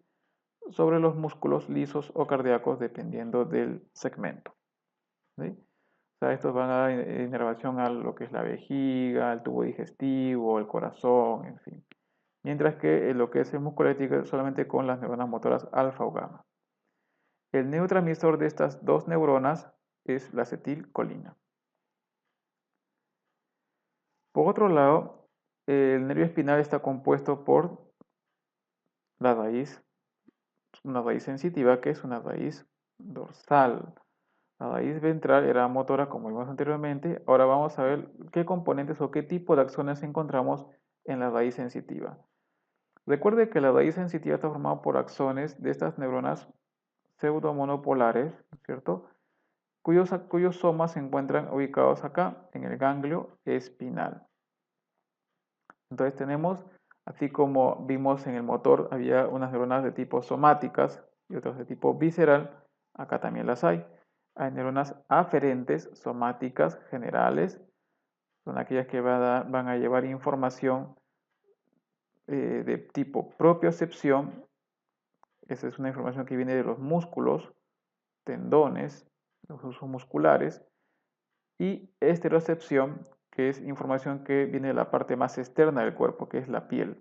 [SPEAKER 1] sobre los músculos lisos o cardíacos, dependiendo del segmento. ¿Sí? O sea, estos van a dar inervación a lo que es la vejiga, el tubo digestivo, el corazón, en fin. Mientras que lo que es el músculo eléctrico es solamente con las neuronas motoras alfa o gamma. El neurotransmisor de estas dos neuronas es la acetilcolina. Por otro lado, el nervio espinal está compuesto por la raíz, una raíz sensitiva que es una raíz dorsal. La raíz ventral era motora, como vimos anteriormente. Ahora vamos a ver qué componentes o qué tipo de acciones encontramos en la raíz sensitiva. Recuerde que la raíz sensitiva está formada por axones de estas neuronas pseudomonopolares, ¿cierto? Cuyos somas se encuentran ubicados acá, en el ganglio espinal. Entonces tenemos, así como vimos en el motor, había unas neuronas de tipo somáticas y otras de tipo visceral, acá también las hay. Hay neuronas aferentes, somáticas, generales, son aquellas que van a llevar información de tipo propiocepción. Esa es una información que viene de los músculos, tendones, los usos musculares, y esterocepción, que es información que viene de la parte más externa del cuerpo, que es la piel,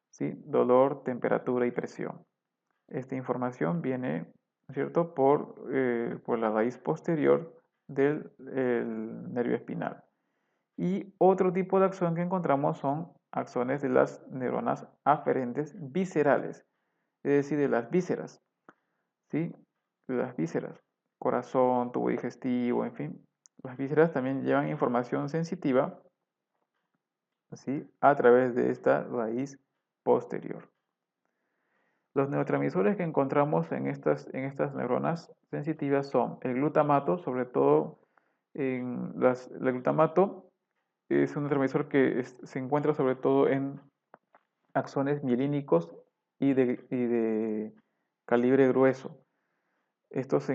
[SPEAKER 1] ¿sí? Dolor, temperatura y presión. Esta información viene, ¿cierto?, por la raíz posterior del nervio espinal. Y otro tipo de acción que encontramos son axones de las neuronas aferentes viscerales, es decir, de las vísceras, ¿sí? De las vísceras, corazón, tubo digestivo, en fin. Las vísceras también llevan información sensitiva, ¿sí?, a través de esta raíz posterior. Los neurotransmisores que encontramos en estas neuronas sensitivas son el glutamato, sobre todo el glutamato es un neurotransmisor que se encuentra sobre todo en axones mielínicos y de calibre grueso. Estos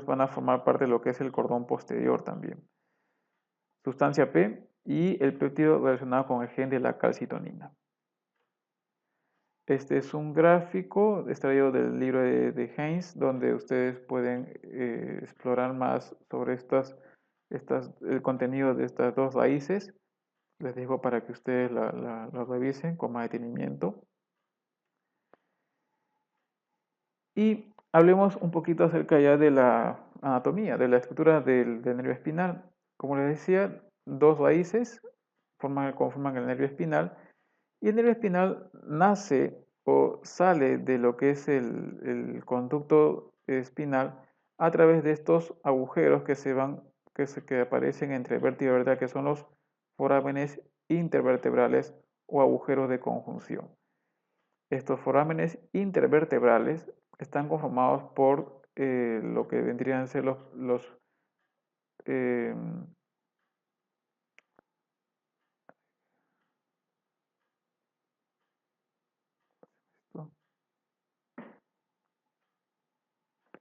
[SPEAKER 1] van a formar parte de lo que es el cordón posterior también. Sustancia P y el péptido relacionado con el gen de la calcitonina. Este es un gráfico extraído del libro de Haynes, donde ustedes pueden explorar más sobre el contenido de estas dos raíces. Les dejo para que ustedes la revisen con más detenimiento. Y hablemos un poquito acerca ya de la anatomía, de la estructura del nervio espinal. Como les decía, dos raíces conforman el nervio espinal. Y el nervio espinal nace o sale de lo que es el conducto espinal a través de estos agujeros que aparecen entre vértebra y vértebra, que son los forámenes intervertebrales o agujeros de conjunción. Estos forámenes intervertebrales están conformados por lo que vendrían a ser eh,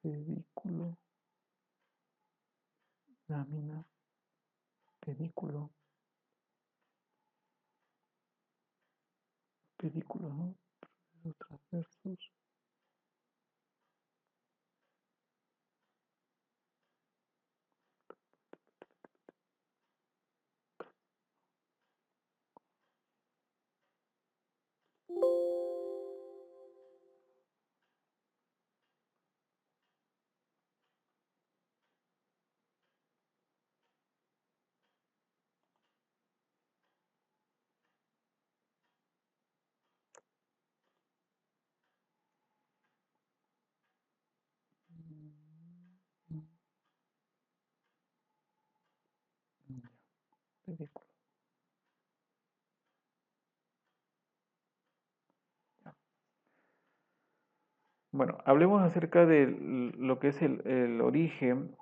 [SPEAKER 1] pedículo, lámina, pedículo, ¿no? Los transversos. Pedículo. Bueno, hablemos acerca de lo que es el origen,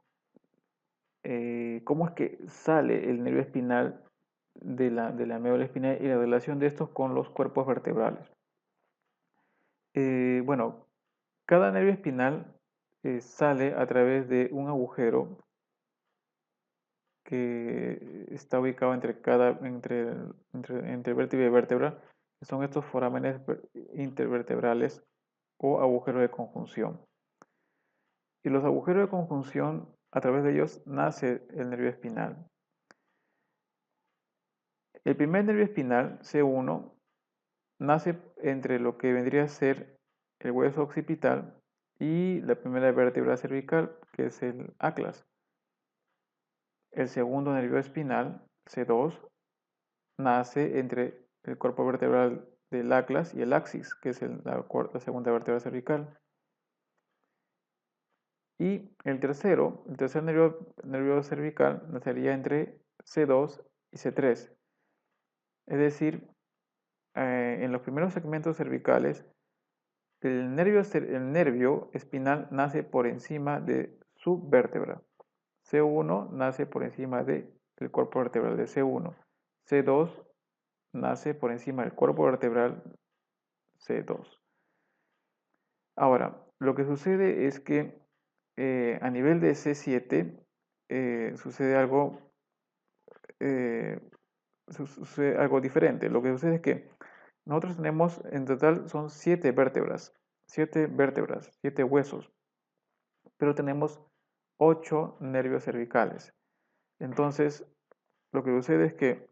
[SPEAKER 1] cómo es que sale el nervio espinal de la médula espinal y la relación de estos con los cuerpos vertebrales. Bueno, cada nervio espinal sale a través de un agujero que está ubicado entre vértebra y vértebra, que son estos forámenes intervertebrales o agujeros de conjunción. Y los agujeros de conjunción, a través de ellos nace el nervio espinal. El primer nervio espinal, C1, nace entre lo que vendría a ser el hueso occipital y la primera vértebra cervical, que es el atlas. El segundo nervio espinal, C2, nace entre el cuerpo vertebral del atlas y el axis, que es la segunda vértebra cervical. Y el tercer nervio cervical nacería entre C2 y C3. Es decir, en los primeros segmentos cervicales, el nervio espinal nace por encima de su vértebra. C1 nace por encima del cuerpo vertebral de C1. C2 nace por encima del cuerpo vertebral C2. Ahora, lo que sucede es que a nivel de C7 sucede sucede algo diferente. Lo que sucede es que nosotros tenemos en total son 7 vértebras, 7 huesos, pero tenemos 8 nervios cervicales. Entonces, lo que sucede es que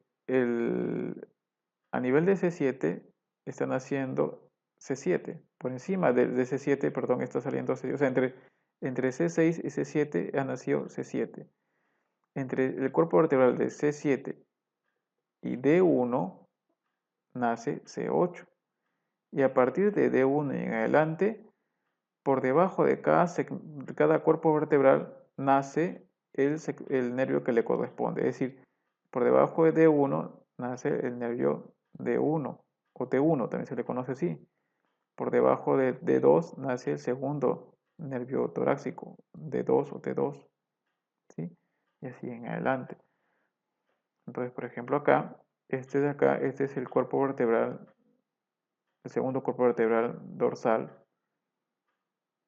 [SPEAKER 1] a nivel de C7 están haciendo C7. Por encima de C7, perdón, está saliendo C7. O sea, entre C6 y C7 ha nacido C7. Entre el cuerpo vertebral de C7 y D1 nace C8. Y a partir de D1 en adelante, por debajo de cada cuerpo vertebral nace el nervio que le corresponde. Es decir, por debajo de D1 nace el nervio D1 o T1, también se le conoce así. Por debajo de D2 nace el segundo nervio torácico, D2 o T2, ¿sí? Y así en adelante. Entonces, por ejemplo, este de acá, este es el cuerpo vertebral, el segundo cuerpo vertebral dorsal,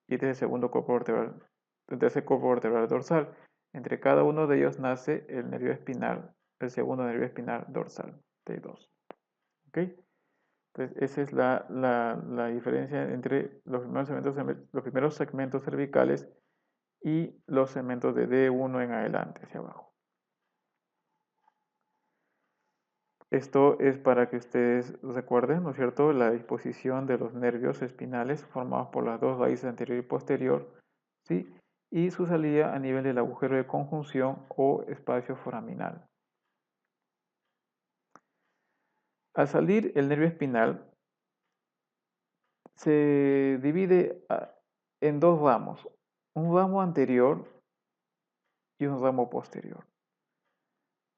[SPEAKER 1] y este es el segundo cuerpo vertebral, el tercer cuerpo vertebral dorsal. Entre cada uno de ellos nace el nervio espinal, el segundo nervio espinal dorsal, T2. ¿Ok? Entonces, esa es la diferencia entre los primeros segmentos cervicales y los segmentos de D1 en adelante, hacia abajo. Esto es para que ustedes recuerden, ¿no es cierto?, la disposición de los nervios espinales formados por las dos raíces anterior y posterior, ¿sí? Y su salida a nivel del agujero de conjunción o espacio foraminal. Al salir el nervio espinal, se divide en dos ramos, un ramo anterior y un ramo posterior.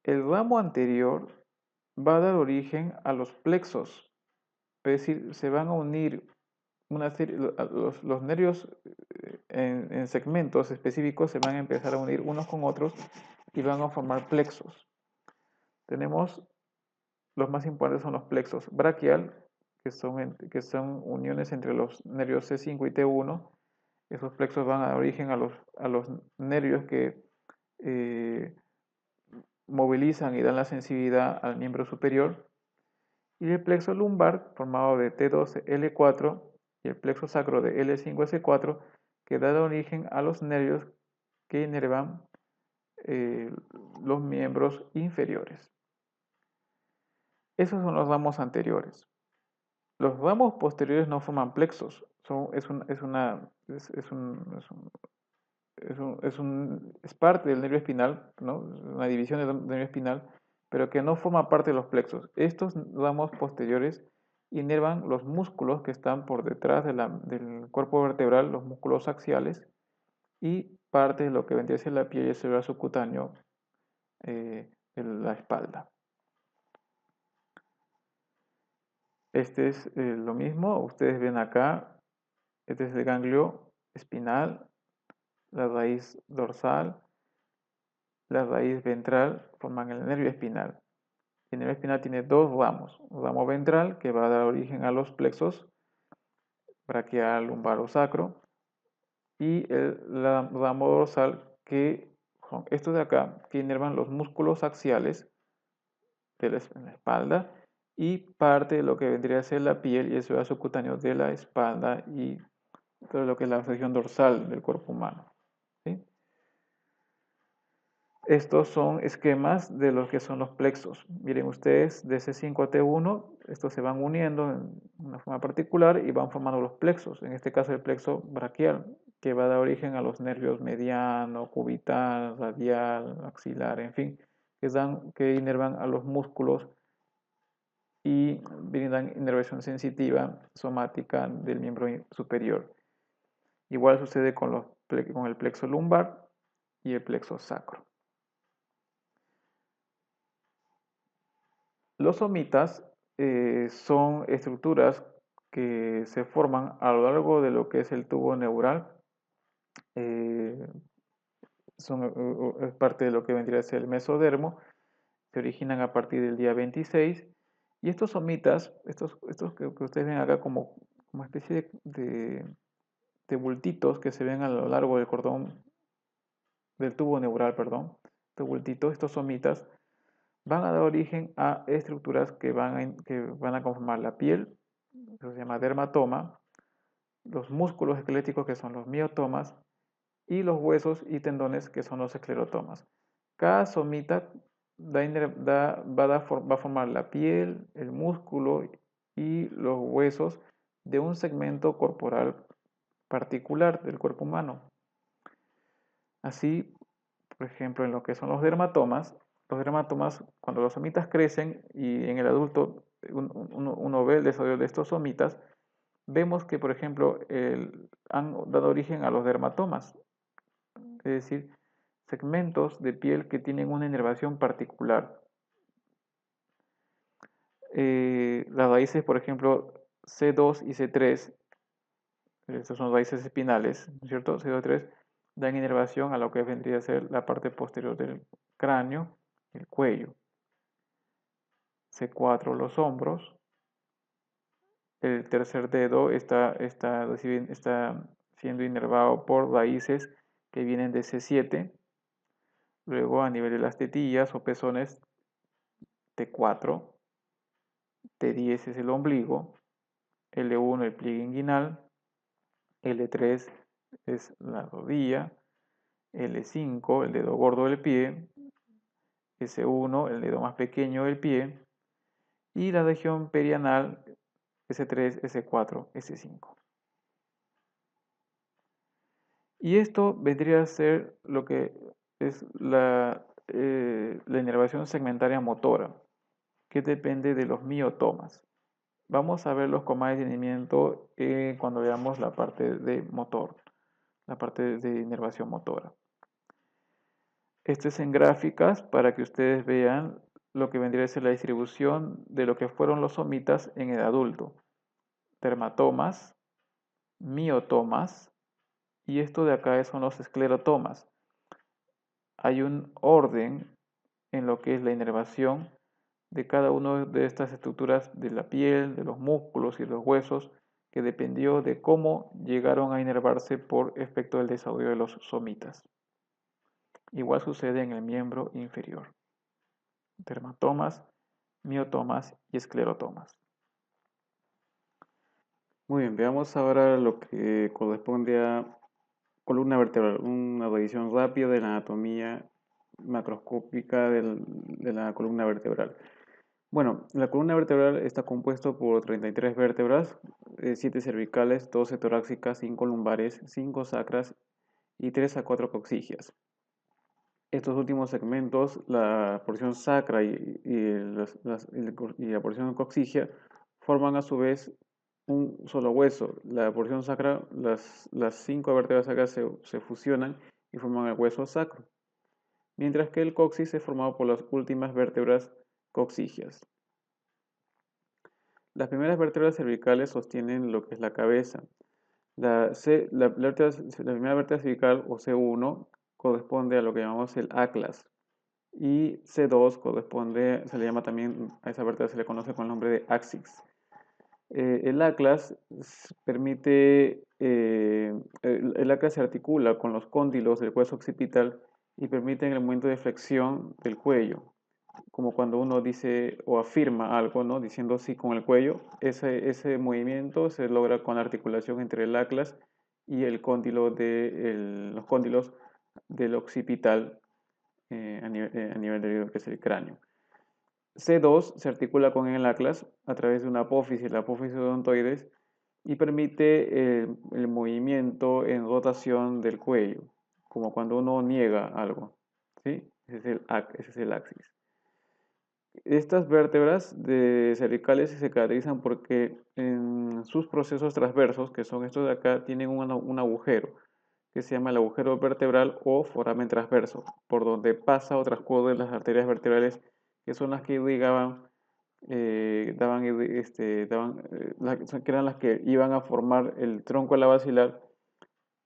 [SPEAKER 1] El ramo anterior va a dar origen a los plexos, es decir, se van a unir una serie, los nervios en segmentos específicos se van a empezar a unir unos con otros y van a formar plexos. Tenemos, los más importantes son los plexos braquial, que son uniones entre los nervios C5 y T1. Esos plexos van a dar origen a los nervios que movilizan y dan la sensibilidad al miembro superior. Y el plexo lumbar, formado de T2-L4, y el plexo sacro de L5-S4, que da origen a los nervios que inervan los miembros inferiores. Esos son los ramos anteriores. Los ramos posteriores no forman plexos, es parte del nervio espinal, ¿no? Una división del nervio espinal, pero que no forma parte de los plexos. Estos ramos posteriores inervan los músculos que están por detrás del cuerpo vertebral, los músculos axiales, y parte de lo que vendría a ser la piel y el cerebro subcutáneo de la espalda. Este es lo mismo, ustedes ven acá, este es el ganglio espinal, la raíz dorsal, la raíz ventral forman el nervio espinal. El nervio espinal tiene dos ramos, un ramo ventral que va a dar origen a los plexos braquial, lumbar o sacro, y el ramo dorsal que son estos de acá, que inervan los músculos axiales de la espalda y parte de lo que vendría a ser la piel y el suelo subcutáneo de la espalda y todo lo que es la región dorsal del cuerpo humano, ¿sí? Estos son esquemas de lo que son los plexos. Miren ustedes, de C5 a T1, estos se van uniendo en una forma particular y van formando los plexos. En este caso el plexo braquial, que va a dar origen a los nervios mediano, cubital, radial, axilar, en fin, que inervan a los músculos y brindan inervación sensitiva somática del miembro superior. Igual sucede con el plexo lumbar y el plexo sacro. Los somitas son estructuras que se forman a lo largo de lo que es el tubo neural. Eh, es parte de lo que vendría a ser el mesodermo. Se originan a partir del día 26. Y estos somitas, estos que ustedes ven acá como especie de bultitos que se ven a lo largo del cordón, del tubo neural, perdón, estos bultitos, estos somitas, van a dar origen a estructuras que van a conformar la piel, eso se llama dermatoma, los músculos esqueléticos que son los miotomas y los huesos y tendones que son los esclerotomas. Cada somita va a formar la piel, el músculo y los huesos de un segmento corporal particular del cuerpo humano. Así, por ejemplo, en lo que son los dermatomas, cuando los somitas crecen y en el adulto uno ve el desarrollo de estos somitas, vemos que, por ejemplo, han dado origen a los dermatomas, es decir, segmentos de piel que tienen una inervación particular. Las raíces, por ejemplo, C2 y C3, estas son raíces espinales, ¿no es cierto? C2 y 3 dan inervación a lo que vendría a ser la parte posterior del cráneo, el cuello. C4 los hombros. El tercer dedo está siendo inervado por raíces que vienen de C7. Luego a nivel de las tetillas o pezones, T4. T10 es el ombligo. L1 el pliegue inguinal. L3 es la rodilla. L5 el dedo gordo del pie. S1 el dedo más pequeño del pie. Y la región perianal, S3, S4, S5. Y esto vendría a ser lo que es la inervación segmentaria motora, que depende de los miotomas. Vamos a verlos con más detenimiento cuando veamos la parte de motor, la parte de inervación motora. Esto es en gráficas para que ustedes vean lo que vendría a ser la distribución de lo que fueron los somitas en el adulto. Dermatomas, miotomas, y esto de acá son los esclerotomas. Hay un orden en lo que es la inervación de cada una de estas estructuras de la piel, de los músculos y los huesos, que dependió de cómo llegaron a inervarse por efecto del desarrollo de los somitas. Igual sucede en el miembro inferior. Dermatomas, miotomas y esclerotomas. Muy bien, veamos ahora lo que corresponde a columna vertebral, una revisión rápida de la anatomía macroscópica de la columna vertebral. Bueno, la columna vertebral está compuesta por 33 vértebras, 7 cervicales, 12 torácicas, 5 lumbares, 5 sacras y 3 a 4 coxígeas. Estos últimos segmentos, la porción sacra y la porción coxígea, forman a su vez un solo hueso. La porción sacra, las 5 vértebras sacras se fusionan y forman el hueso sacro, mientras que el coxis es formado por las últimas vértebras coxígeas. Las primeras vértebras cervicales sostienen lo que es la cabeza. La primera vértebra cervical, o C1, corresponde a lo que llamamos el atlas. Y C2 corresponde, se le llama también, a esa vértebra se le conoce con el nombre de axis. El atlas el atlas se articula con los cóndilos del hueso occipital y permite el movimiento de flexión del cuello, como cuando uno dice o afirma algo, ¿no? Diciendo sí con el cuello. Ese movimiento se logra con la articulación entre el atlas y los cóndilos del occipital a nivel de lo que es el cráneo. C2 se articula con el atlas a través de una apófisis, la apófisis odontoides, y permite el movimiento en rotación del cuello, como cuando uno niega algo, ¿sí? Ese es el axis. Estas vértebras de cervicales se caracterizan porque en sus procesos transversos, que son estos de acá, tienen un agujero que se llama el agujero vertebral o foramen transverso, por donde pasa o transcurren las arterias vertebrales, que son las que irrigaban, que eran las que iban a formar el tronco de la basilar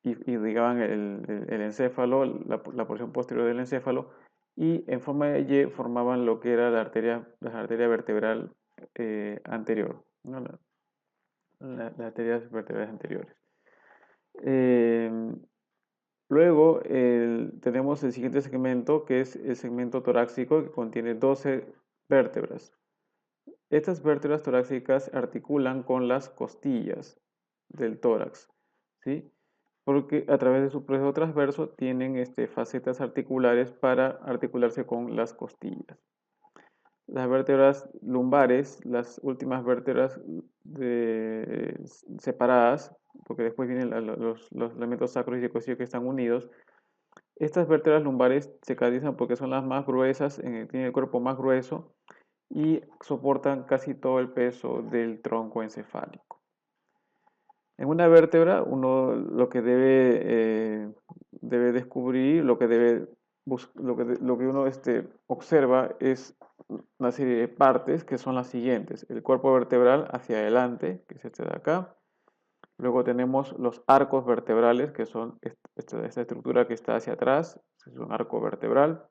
[SPEAKER 1] y irrigaban el encéfalo, la porción posterior del encéfalo, y en forma de Y formaban lo que era la arteria vertebral anterior, ¿no? Las arterias vertebrales anteriores. Eh, Luego tenemos el siguiente segmento, que es el segmento torácico, que contiene 12 vértebras. Estas vértebras torácicas articulan con las costillas del tórax, ¿sí? Porque a través de su proceso transverso tienen facetas articulares para articularse con las costillas. Las vértebras lumbares, las últimas vértebras separadas, porque después vienen los elementos sacros y circuncisivos que están unidos. Estas vértebras lumbares se caracterizan porque son las más gruesas, tienen el cuerpo más grueso y soportan casi todo el peso del tronco encefálico. En una vértebra, uno lo que debe descubrir, lo que uno observa es una serie de partes que son las siguientes. El cuerpo vertebral hacia adelante, que es este de acá. Luego tenemos los arcos vertebrales, que son esta estructura que está hacia atrás, es un arco vertebral.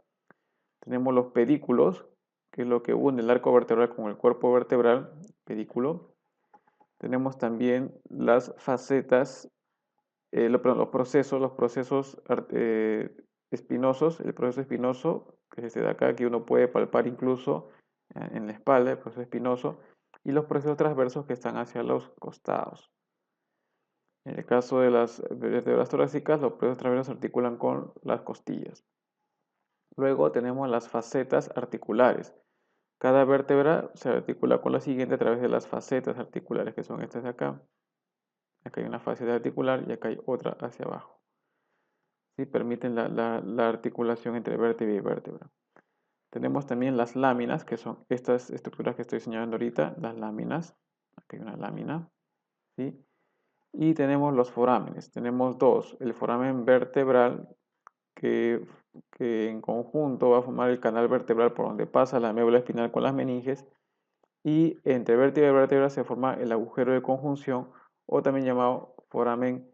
[SPEAKER 1] Tenemos los pedículos, que es lo que une el arco vertebral con el cuerpo vertebral, pedículo. Tenemos también las facetas, los procesos espinosos, el proceso espinoso, que es este de acá, que uno puede palpar incluso en la espalda, el proceso espinoso, y los procesos transversos que están hacia los costados. En el caso de las vértebras torácicas, los procesos transversos se articulan con las costillas. Luego tenemos las facetas articulares. Cada vértebra se articula con la siguiente a través de las facetas articulares, que son estas de acá. Acá hay una faceta articular y acá hay otra hacia abajo. ¿Sí? Permiten la articulación entre vértebra y vértebra. Tenemos también las láminas, que son estas estructuras que estoy señalando ahorita, las láminas. Aquí hay una lámina. ¿Sí? Y tenemos los forámenes. Tenemos dos. El foramen vertebral, que, que en conjunto va a formar el canal vertebral por donde pasa la médula espinal con las meninges. Y entre vértebra y vértebra se forma el agujero de conjunción, o también llamado foramen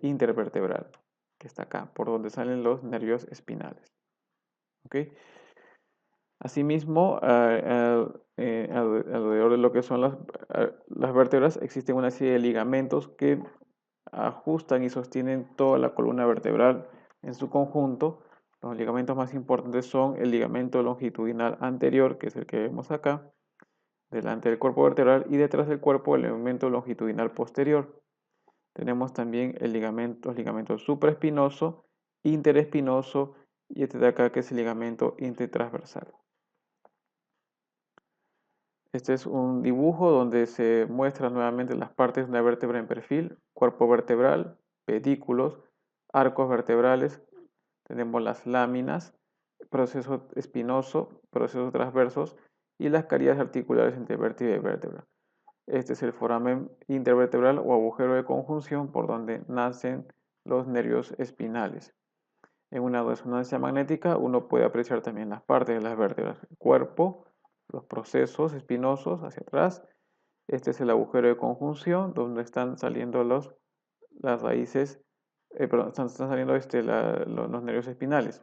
[SPEAKER 1] intervertebral, que está acá, por donde salen los nervios espinales. ¿Okay? Asimismo, alrededor de lo que son las vértebras, existen una serie de ligamentos que ajustan y sostienen toda la columna vertebral en su conjunto. Los ligamentos más importantes son el ligamento longitudinal anterior, que es el que vemos acá, delante del cuerpo vertebral, y detrás del cuerpo el ligamento longitudinal posterior. Tenemos también los ligamentos supraespinoso, interespinoso y este de acá que es el ligamento intertransversal. Este es un dibujo donde se muestran nuevamente las partes de una vértebra en perfil, cuerpo vertebral, pedículos, arcos vertebrales, tenemos las láminas, proceso espinoso, procesos transversos y las carillas articulares entre vértebra y vértebra. Este es el foramen intervertebral o agujero de conjunción por donde nacen los nervios espinales. En una resonancia magnética uno puede apreciar también las partes de las vértebras, el cuerpo, los procesos espinosos hacia atrás. Este es el agujero de conjunción donde están saliendo las raíces, están saliendo los nervios espinales.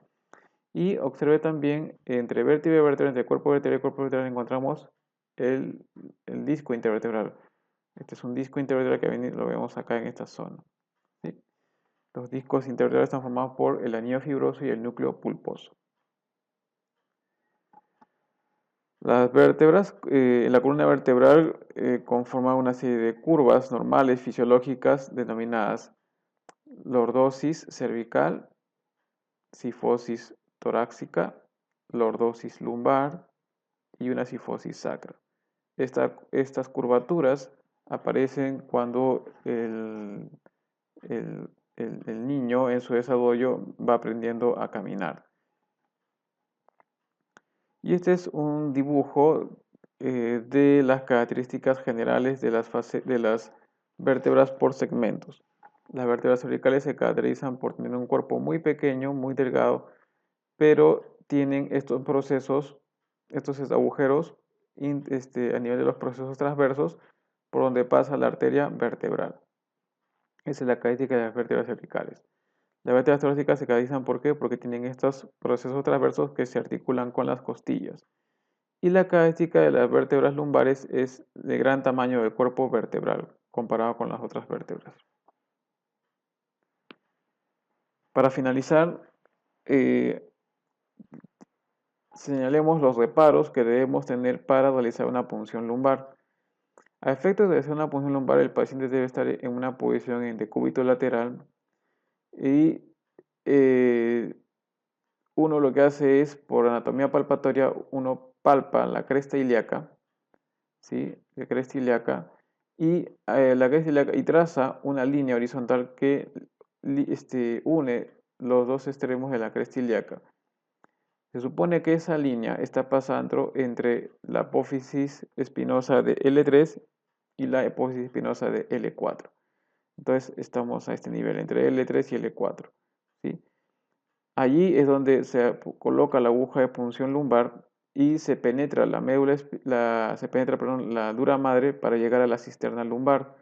[SPEAKER 1] Y observe también entre vértebra y vértebra, entre cuerpo vertebral y cuerpo vertebral encontramos el, el disco intervertebral. Este es un disco intervertebral que lo vemos acá en esta zona. ¿Sí? Los discos intervertebrales están formados por el anillo fibroso y el núcleo pulposo. Las vértebras, la columna vertebral conforma una serie de curvas normales fisiológicas denominadas lordosis cervical, cifosis torácica, lordosis lumbar y una cifosis sacra. Estas curvaturas aparecen cuando el niño en su desarrollo va aprendiendo a caminar. Y este es un dibujo de las características generales de de las vértebras por segmentos. Las vértebras cervicales se caracterizan por tener un cuerpo muy pequeño, muy delgado, pero tienen estos procesos, estos agujeros a nivel de los procesos transversos por donde pasa la arteria vertebral. Esa es la característica de las vértebras cervicales. Las vértebras torácicas se caracterizan ¿por qué? Porque tienen estos procesos transversos que se articulan con las costillas. Y la característica de las vértebras lumbares es de gran tamaño del cuerpo vertebral comparado con las otras vértebras. Para finalizar, señalemos los reparos que debemos tener para realizar una punción lumbar. A efectos de hacer una punción lumbar, el paciente debe estar en una posición en decúbito lateral y uno lo que hace es, por anatomía palpatoria, uno palpa la cresta ilíaca, ¿sí? La cresta ilíaca, y la cresta ilíaca y traza una línea horizontal que une los dos extremos de la cresta ilíaca. Se supone que esa línea está pasando entre la apófisis espinosa de L3 y la apófisis espinosa de L4. Entonces estamos a este nivel, entre L3 y L4, ¿sí? Allí es donde se coloca la aguja de punción lumbar y se penetra la médula, la dura madre para llegar a la cisterna lumbar,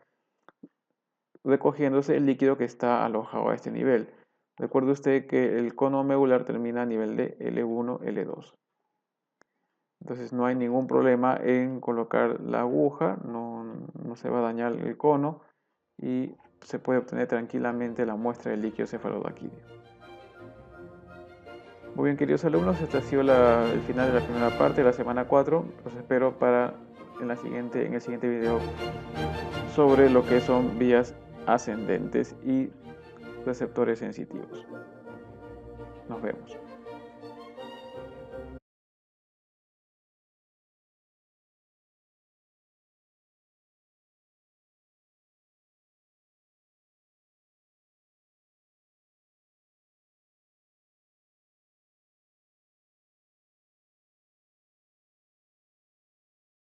[SPEAKER 1] recogiéndose el líquido que está alojado a este nivel. Recuerde usted que el cono medular termina a nivel de L1, L2. Entonces no hay ningún problema en colocar la aguja, no se va a dañar el cono y se puede obtener tranquilamente la muestra del líquido cefaloraquídeo. Muy bien, queridos alumnos, este ha sido el final de la primera parte de la semana 4. Los espero en el siguiente video sobre lo que son vías ascendentes y receptores sensitivos. Nos vemos.